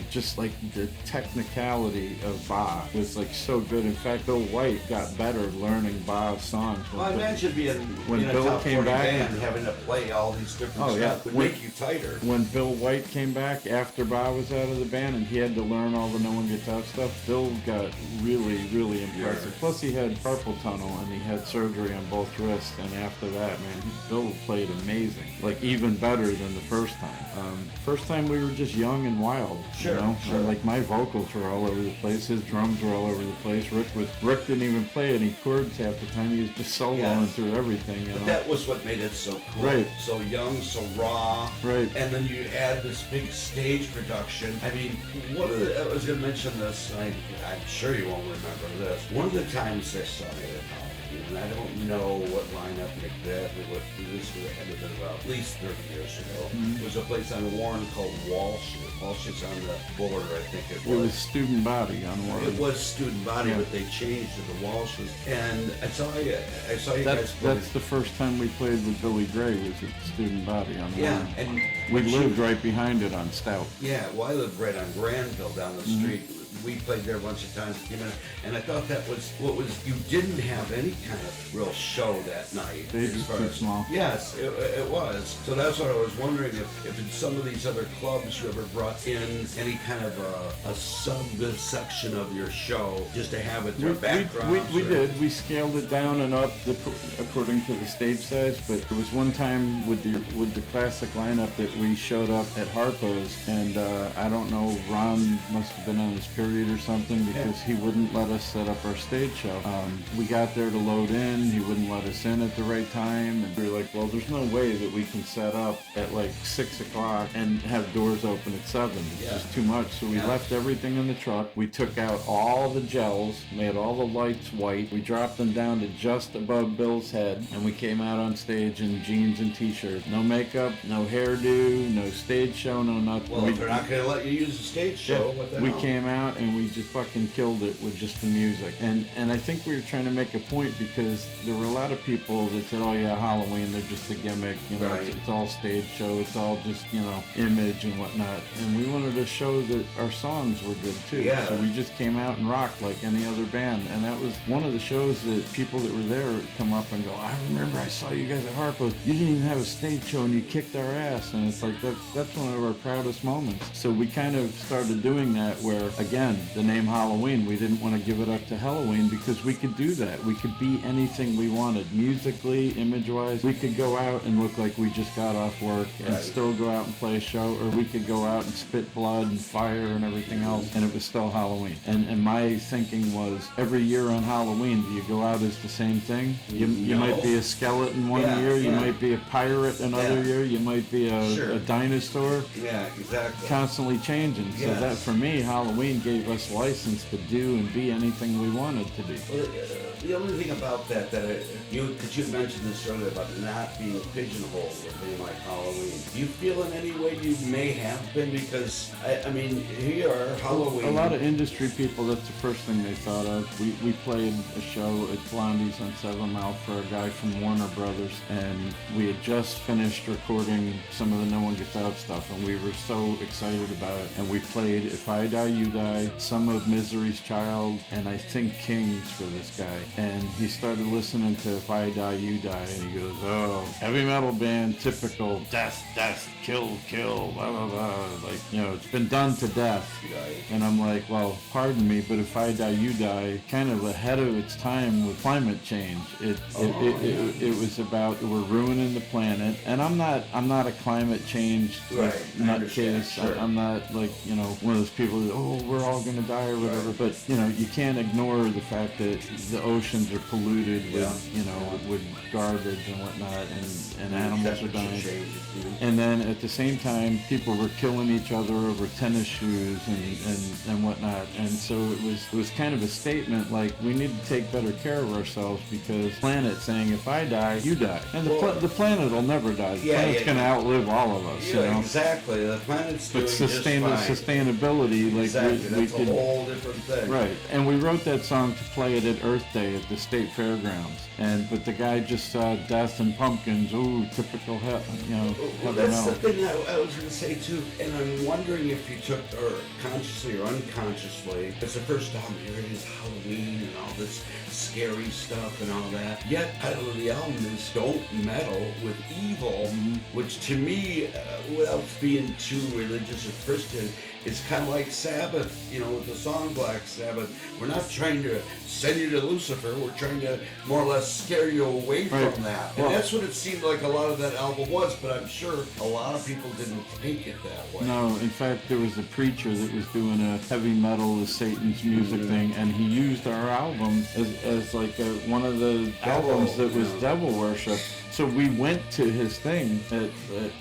just like the technicality of Bob was like so good. In fact, Bill White got better learning Bob's songs. Well, I imagine being when in a Bill top came 40 back band and having to play all these different stuff would make you tighter. When Bill White came back after Bob was out of the band and he had to learn all the No One Gets Out stuff, Bill got really, really impressive. Plus he had carpal tunnel and he had surgery on both wrists, and after that, man, Bill played amazing. Like even better than the first time. First time we were just young and wild, you know? And like my vocals were all over the place, his drums were all over the place. Rick didn't even play any chords half the time. He was just soloing through everything. You know? That was what made it so cool. Right. So young, so raw. Right. And then you add this big stage production. I mean, I was going to mention this, and I'm sure you won't remember this. One of the times I saw you at Halloween, and I don't know what lineup exactly, what this would have been about at least 30 years ago. It was a place on Warren called Walsh. Walsh is on the border, I think it was. It was Student Body on Warren. It was Student Body, but they changed to the Walshes. And I saw you guys play. That's the first time we played with Billy Gray, was at Student Body on Warren. And we lived right behind it on Stout. Yeah, well, I lived right on Granville down the street. We played there a bunch of times, and I thought that was you didn't have any kind of real show that night. They just too small. Yes, it was. So that's what I was wondering, if in some of these other clubs you ever brought in any kind of a subsection of your show just to have it their background. We did. We scaled it down and up according to the stage size, but there was one time with the classic lineup that we showed up at Harpo's, and I don't know, Ron must have been on his period or something, because he wouldn't let us set up our stage show. We got there to load in, he wouldn't let us in at the right time, and we were like, well, there's no way that we can set up at like 6 o'clock and have doors open at 7. It's just too much. So we left everything in the truck. We took out all the gels, made all the lights white. We dropped them down to just above Bill's head, and we came out on stage in jeans and t-shirts. No makeup, no hairdo, no stage show, no nothing. Well, if they're not going to let you use the stage show, what the hell? We came out and we just fucking killed it with just the music. And I think we were trying to make a point, because there were a lot of people that said, oh yeah, Halloween, they're just a gimmick, you know, it's all stage show, it's all just, you know, image and whatnot. And we wanted to show that our songs were good too. Yeah. So we just came out and rocked like any other band. And that was one of the shows that people that were there come up and go, I remember I saw you guys at Harpo's. You didn't even have a stage show and you kicked our ass. And it's like, that's one of our proudest moments. So we kind of started doing that, where, again, the name Halloween, we didn't want to give it up to Halloween, because we could do that. We could be anything we wanted, musically, image-wise. We could go out and look like we just got off work and still go out and play a show, or we could go out and spit blood and fire and everything else, and it was still Halloween. And my thinking was, every year on Halloween, do you go out as the same thing? You might be a skeleton one year, you might be a pirate another year, you might be a dinosaur. Yeah, exactly. Constantly changing. So that, for me, Halloween gave us license to do and be anything we wanted to be. Well, the only thing about that you mentioned this earlier about not being pigeonholed with being like Halloween. Do you feel in any way you may have been? Because, I mean, here, Halloween... A lot of industry people, that's the first thing they thought of. We played a show at Blondie's on 7 Mile for a guy from Warner Brothers, and we had just finished recording some of the No One Gets Out stuff, and we were so excited about it. And we played If I Die, You Die, guy, some of Misery's Child, and I think Kings for this guy. And he started listening to If I Die, You Die, and he goes, oh, heavy metal band, typical, death, death, kill, kill, blah, blah, blah. Like, you know, it's been done to death. Right. And I'm like, well, pardon me, but If I Die, You Die, kind of ahead of its time with climate change. It was about we're ruining the planet, and I'm not a climate change nutcase. Sure. I'm not like, you know, one of those people that, oh, we're all gonna die or whatever. But you know, you can't ignore the fact that the oceans are polluted with, you know, with garbage and whatnot, and animals are dying. And then at the same time, people were killing each other over tennis shoes and whatnot. And so it was kind of a statement like, we need to take better care of ourselves, because the planet's saying, if I die, you die. And the planet will never die. The planet's going to outlive all of us. Yeah, you know? Exactly. The planet's doing but just fine. Sustainability, like exactly. we That's could, a whole different thing. Right. And we wrote that song to play it at Earth Day at the State Fairgrounds. But the guy just saw Death and Pumpkins. Ooh, typical Well, that's the thing I was going to say too, and I'm wondering if you took, or consciously or unconsciously, it's the first time here it is Halloween and all this scary stuff and all that. Yet, title of the album is Don't Meddle with Evil, which to me, without being too religious or Christian, it's kind of like Sabbath, you know, with the song Black Sabbath. We're not trying to send you to Lucifer. We're trying to more or less scare you away from that. And that's what it seemed like a lot of that album was, but I'm sure a lot of people didn't take it that way. No, in fact, there was a preacher that was doing a heavy metal is Satan's music thing, and he used our album as like one of the albums that was devil worship. So we went to his thing at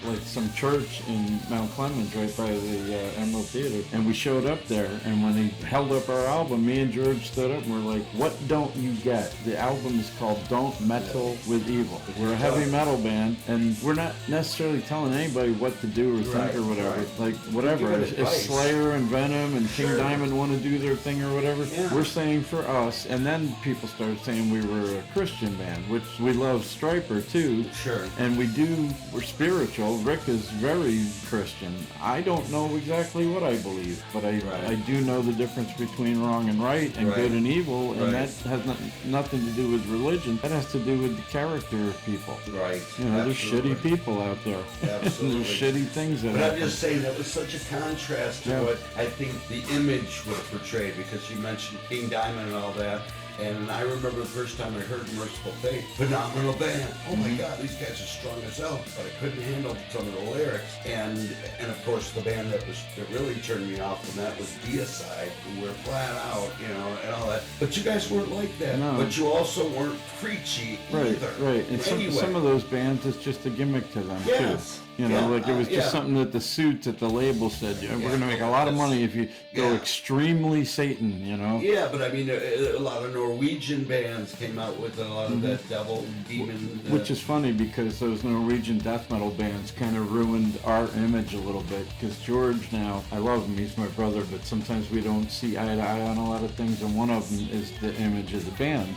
like some church in Mount Clemens, right by the Emerald Theater, and we showed up there, and when he held up our album, me and George stood up and we're like, what don't you get? The album is called Don't Meddle with Evil. We're a heavy metal band, and we're not necessarily telling anybody what to do or think or whatever. Like, whatever. If Slayer and Venom and King Diamond want to do their thing or whatever, we're saying for us. And then people started saying we were a Christian band, which we love Stryper too. Sure. And we're spiritual. Rick is very Christian. I don't know exactly what I believe, but I do know the difference between wrong and right and good and evil, and that has nothing to do with religion. That has to do with the character of people. Right. You know, there's shitty people out there. Absolutely. There's shitty things that happen. But I'm just saying that was such a contrast to what I think the image would have portrayed, because you mentioned King Diamond and all that. And I remember the first time I heard Merciful Fate, phenomenal band. Oh my God, these guys are strong as hell. But I couldn't handle some of the lyrics. And of course, the band that really turned me off from that was Deicide, who were flat out, you know, and all that. But you guys weren't like that. No. But you also weren't preachy either. Right. And anyway. some of those bands, it's just a gimmick to them too. You know, like it was just something that the suits at the label said, we're going to make a lot of money if you go extremely Satan, you know? Yeah, but I mean, a lot of Norwegian bands came out with a lot of that devil, demon. Which is funny, because those Norwegian death metal bands kind of ruined our image a little bit, because George now, I love him, he's my brother, but sometimes we don't see eye to eye on a lot of things, and one of them is the image of the band.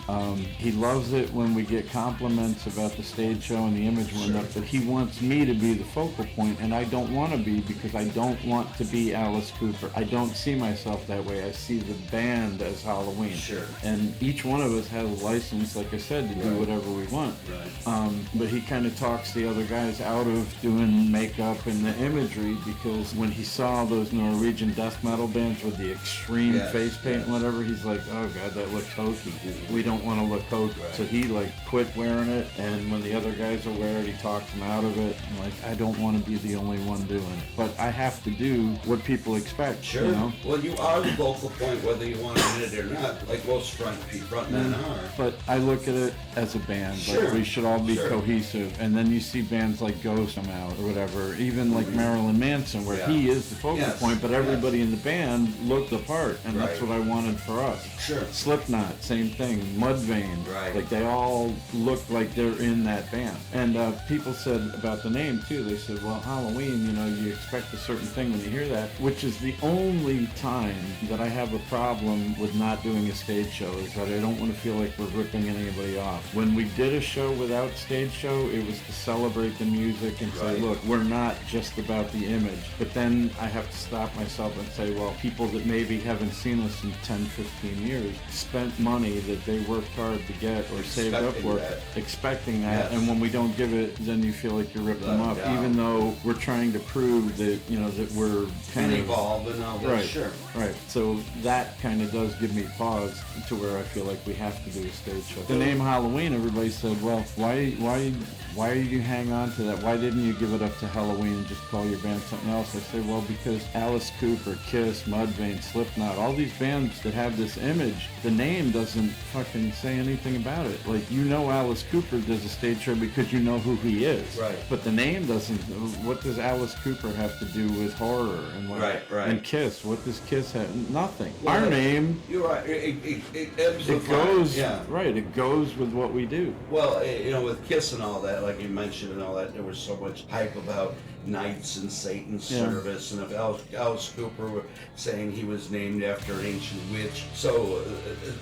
He loves it when we get compliments about the stage show and the image went up, but he wants me to be the focal point, and I don't want to be, because I don't want to be Alice Cooper. I don't see myself that way. I see the band as Halloween. Sure. And each one of us has a license, like I said, to do whatever we want. Right. But he kind of talks the other guys out of doing makeup and the imagery, because when he saw those Norwegian death metal bands with the extreme face paint and whatever, he's like, oh God, that looks hokey. We don't want to look hokey. Right. So he like quit wearing it, and when the other guys will wear it, he talks them out of it. I'm like, I don't want to be the only one doing it, but I have to do what people expect. Sure. You know? Well, you are the focal point, whether you want to admit it or not, like most frontmen are. But I look at it as a band. Like, we should all be cohesive. And then you see bands like Ghost come out or whatever, even like Marilyn Manson, where he is the focal point, but everybody in the band looked the part, and that's what I wanted for us. Sure. Slipknot, same thing. Mudvayne, like they all look like they're in that band. And people said about the name too. they said, well, Halloween, you know, you expect a certain thing when you hear that, which is the only time that I have a problem with not doing a stage show, is that I don't want to feel like we're ripping anybody off. When we did a show without stage show, it was to celebrate the music and say, look, we're not just about the image. But then I have to stop myself and say, well, people that maybe haven't seen us in 10, 15 years spent money that they worked hard to get or saved up for, expecting that. And when we don't give it, then you feel like you're ripping them off, even though we're trying to prove that, you know, that we're kind of evolved and all that. Right, sure. Right. So that kind of does give me pause to where I feel like we have to do a stage show. The name Halloween, everybody said, well, why did you hang on to that? Why didn't you give it up to Halloween and just call your band something else? I say, well, because Alice Cooper, Kiss, Mudvayne, Slipknot, all these bands that have this image, the name doesn't fucking say anything about it. Like, you know Alice Cooper does a stage show because you know who he is. Right. But the name doesn't. What does Alice Cooper have to do with horror? And what, right. And Kiss, what does Kiss have? Nothing. Well, our name. You're right. It ebbs It and flows. goes. Yeah. Right. It goes with what we do. Well, you know, with Kiss and all that, like you mentioned and all that, there was so much hype about knights and Satan's service, and if Alice Cooper were saying he was named after an ancient witch. So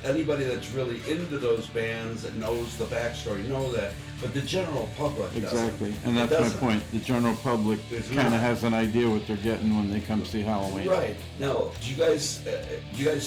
anybody that's really into those bands that knows the backstory know that, but the general public doesn't. Exactly, and that's my point. The general public kind of has an idea what they're getting when they come see Halloween. Right. Now, do you guys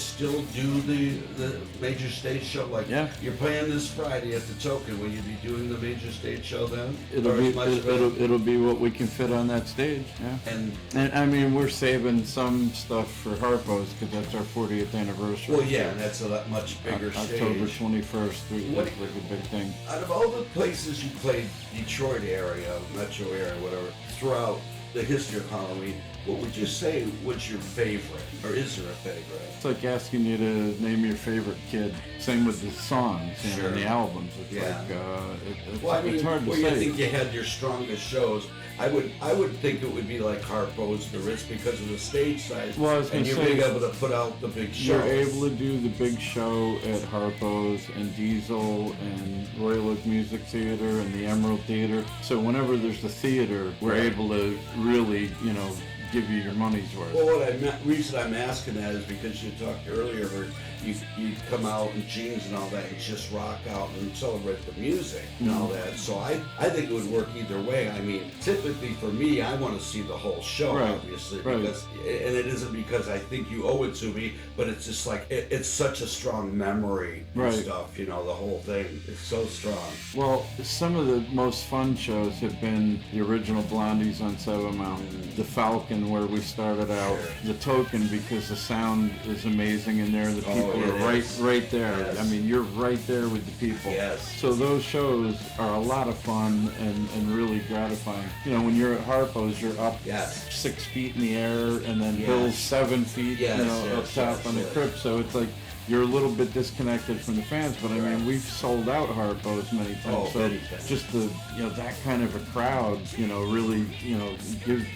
still do the major stage show? Like, you're playing this Friday at the Token. Will you be doing the major stage show then? It'll be what we can fit on that stage. Yeah. And I mean, we're saving some stuff for Harpo's because that's our 40th anniversary. Well, yeah, and that's a much bigger stage. October 21st. That's like a big thing. Out of all the places you played, Detroit area, metro area, whatever, throughout the history of Halloween, what would you say was your favorite, or is there a favorite? It's like asking you to name your favorite kid. Same with the songs and the albums. It's like it's hard to say. You think you had your strongest shows? I would think it would be like Harpo's, the Ritz, because of the stage size. Well, I was and you're being able to put out the big show. You're able to do the big show at Harpo's and Diesel and Royal Oak Music Theater and the Emerald Theater. So whenever there's a theater, we're able to really, you know, give you your money's worth. Well, reason I'm asking that is because you talked earlier where you come out in jeans and all that and just rock out and celebrate the music and all that. So I think it would work either way. I mean, typically for me, I want to see the whole show, obviously, because and it isn't because I think you owe it to me, but it's just like it's such a strong memory and stuff. You know, the whole thing is so strong. Well, some of the most fun shows have been the original Blondies on Seven Mountain, the Falcon where we started out, the Token because the sound is amazing in there. The people are right there. Yes. I mean, you're right there with the people. Yes. So those shows are a lot of fun and really gratifying. You know, when you're at Harpo's, you're up 6 feet in the air, and then Bill's 7 feet, up top on the crypt. So it's like you're a little bit disconnected from the fans, but I mean, we've sold out Harpo's many times. So just the, you know, that kind of a crowd, you know, really, you know,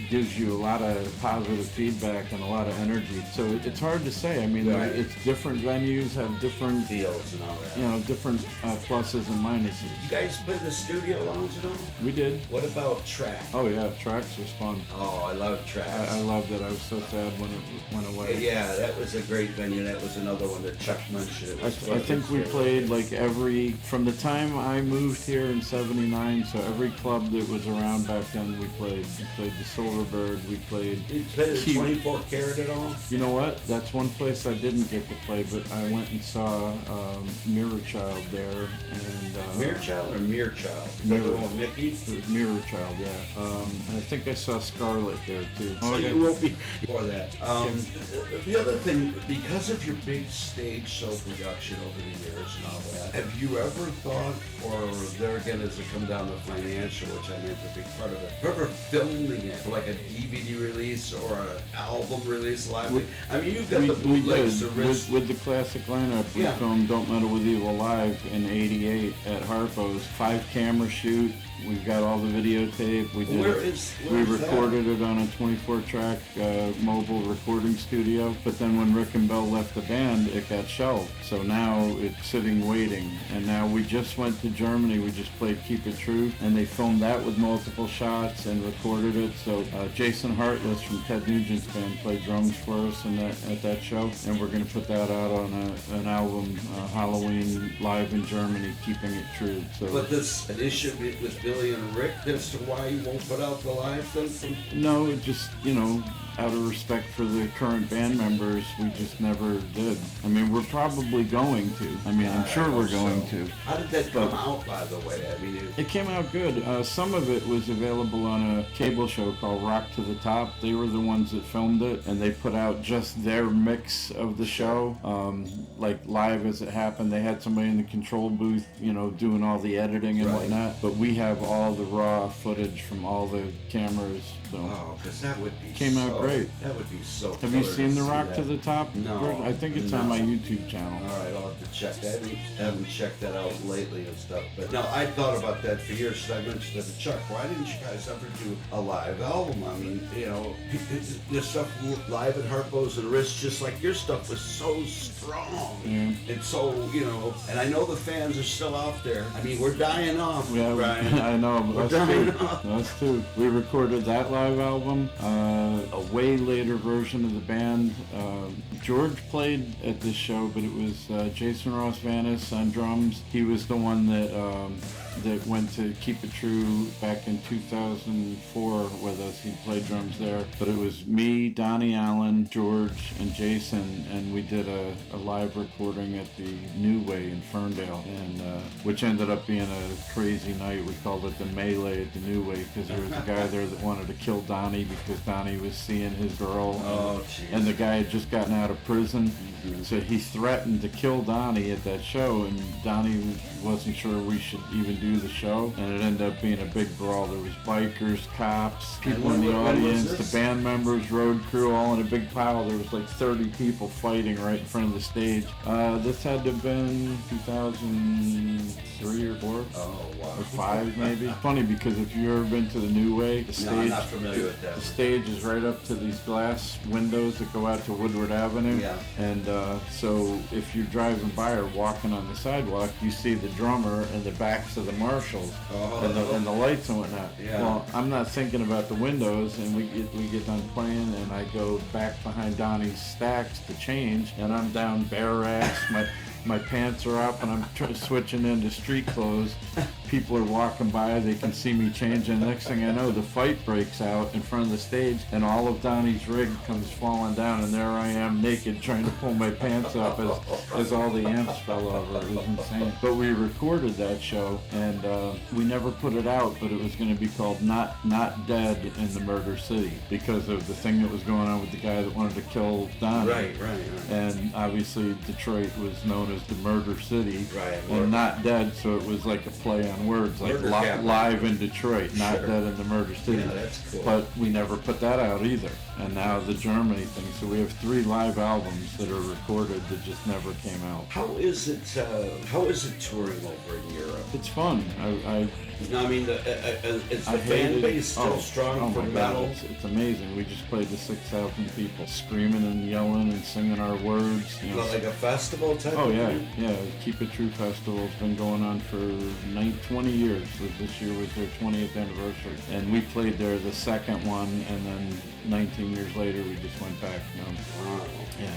gives you a lot of positive feedback and a lot of energy. So it's hard to say. I mean, it's different venues have different deals and all that. You know, different pluses and minuses. You guys play the studio lounge at all? We did. What about Track? Oh yeah, Tracks was fun. Oh, I love Tracks. I loved it. I was so sad when it went away. Yeah, that was a great venue. That was another one that Chuck mentioned. I think we played like from the time I moved here in '79, so every club that was around back then we played. We played the Silverbird, we played... Did you play the 24 Karat at all? You know what? That's one place I didn't get to play, but I went and saw Mirror Child there. And Mirror Child or Mere Child? Mirror. Mickey? It was Mirror Child, yeah. And I think I saw Scarlet there too. So you won't be for that. The other thing, because of your big stage show production over the years and all that, have you ever thought, or there again, does it come down to financial, which I mean is a big part of it, ever filming it for like a DVD release or an album release live? I mean, you've got the bootlegs to risk. With the classic lineup, we filmed Don't Meddle With Evil live in '88 at Harpo's, 5-camera shoot. We've got all the videotape. We recorded it on a 24-track mobile recording studio. But then when Rick and Bell left the band, it got that shelved. So now it's sitting waiting. And now we just went to Germany. We just played Keep It True, and they filmed that with multiple shots and recorded it. So Jason Hartless from Ted Nugent's band played drums for us at that show, and we're going to put that out on an album, Halloween Live in Germany, Keeping It True. So, but this an issue with Billy and Rick as to why you won't put out the live thing? No, it just, out of respect for the current band members, we just never did. I mean, we're probably going to. I mean, I'm sure we're going to. How did that come out, by the way? I mean, it came out good. Some of it was available on a cable show called Rock to the Top. They were the ones that filmed it, and they put out just their mix of the show, like live as it happened. They had somebody in the control booth, doing all the editing and whatnot. But we have all the raw footage from all the cameras. So because that would be came out great. That would be so. Have you seen the Rock to the Top? No. I think it's on my YouTube channel. All right, I'll have to check that. I haven't checked that out lately and stuff. But no, I thought about that for years. So I mentioned that to Chuck. Why didn't you guys ever do a live album? I mean, your stuff live at Harpo's and Wrist, just like your stuff was so strong. Yeah. And so, and I know the fans are still out there. I mean, we're dying off, yeah, Brian. I know. We're dying off. Us too. We recorded that live album. A way later version of the band. George played at this show, but it was Jason Ross Vanis on drums. He was the one that went to Keep It True back in 2004 with us. He played drums there. But it was me, Donnie Allen, George, and Jason, and we did a live recording at the New Way in Ferndale, and which ended up being a crazy night. We called it the Melee at the New Way because there was a guy there that wanted to kill Donnie because Donnie was seeing his girl. And the guy had just gotten out of prison. So he threatened to kill Donnie at that show, and Donnie wasn't sure we should even do the show, and it ended up being a big brawl. There was bikers, cops, people in the audience, the band members, road crew, all in a big pile. There was like 30 people fighting right in front of the stage. This had to have been 2003 or 4. Oh, wow. Or 5 maybe. Funny because if you've ever been to the New Way, the stage, I'm not familiar with that. The stage is right up to these glass windows that go out to Woodward Avenue. Yeah. And so if you're driving by or walking on the sidewalk, you see the drummer and the backs of the marshals and the lights and whatnot. Yeah. Well, I'm not thinking about the windows, and we get done playing, and I go back behind Donnie's stacks to change, and I'm down bare ass. My pants are up, and I'm switching into street clothes. People are walking by, they can see me changing. Next thing I know, the fight breaks out in front of the stage, and all of Donnie's rig comes falling down, and there I am naked trying to pull my pants up as all the amps fell over. It was insane. But we recorded that show, and we never put it out, but it was going to be called Not Dead in the Murder City because of the thing that was going on with the guy that wanted to kill Donnie. Right. And obviously Detroit was known as the Murder City, Right. and Not Dead, so it was like a play on words, like live in Detroit, Not Dead in the Murder City. Yeah, that's cool. But we never put that out either. And now the Germany thing, so we have 3 live albums that are recorded that just never came out. How is it touring over in Europe? It's fun. I mean, is the fan base still strong for metal? It's amazing. We just played to 6,000 people, screaming and yelling and singing our words. Like a festival type? Oh of yeah, thing? yeah. Keep It True Festival has been going on for 20 years. This year was their 20th anniversary, and we played there the second one, and then 19 years later we just went back. Wow. Yeah,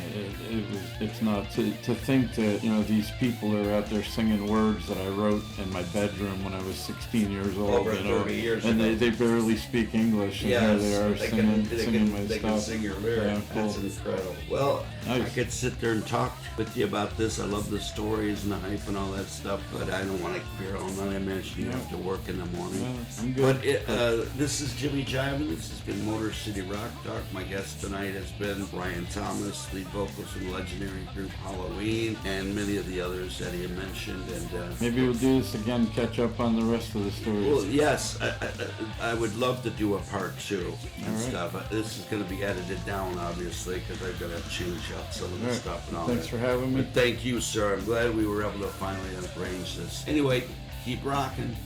it's not to think that these people are out there singing words that I wrote in my bedroom when I was 16 years old. Over 30 years and ago. they barely speak English, and here they are singing my they stuff. can sing your lyrics. Yeah, cool. That's incredible. Well, Nice. I could sit there and talk with you about this. I love the stories and the hype and all that stuff, but I don't want to be here all night. I mentioned you have to work in the morning. Yeah, I'm good. But this is Jimmy Jive, and this has been Motor City Rock Talk. My guest tonight has been Brian Thomas, lead vocalist from the legendary group Halloween, and many of the others that he had mentioned. And maybe we'll do this again, catch up on the rest of the stories. well, yes, I would love to do a part 2 and right. stuff. This is going to be edited down, obviously, because I've got to change up some of the All right. stuff and all Thanks that. for having me. But thank you, sir. I'm glad we were able to finally arrange this. Anyway, keep rocking.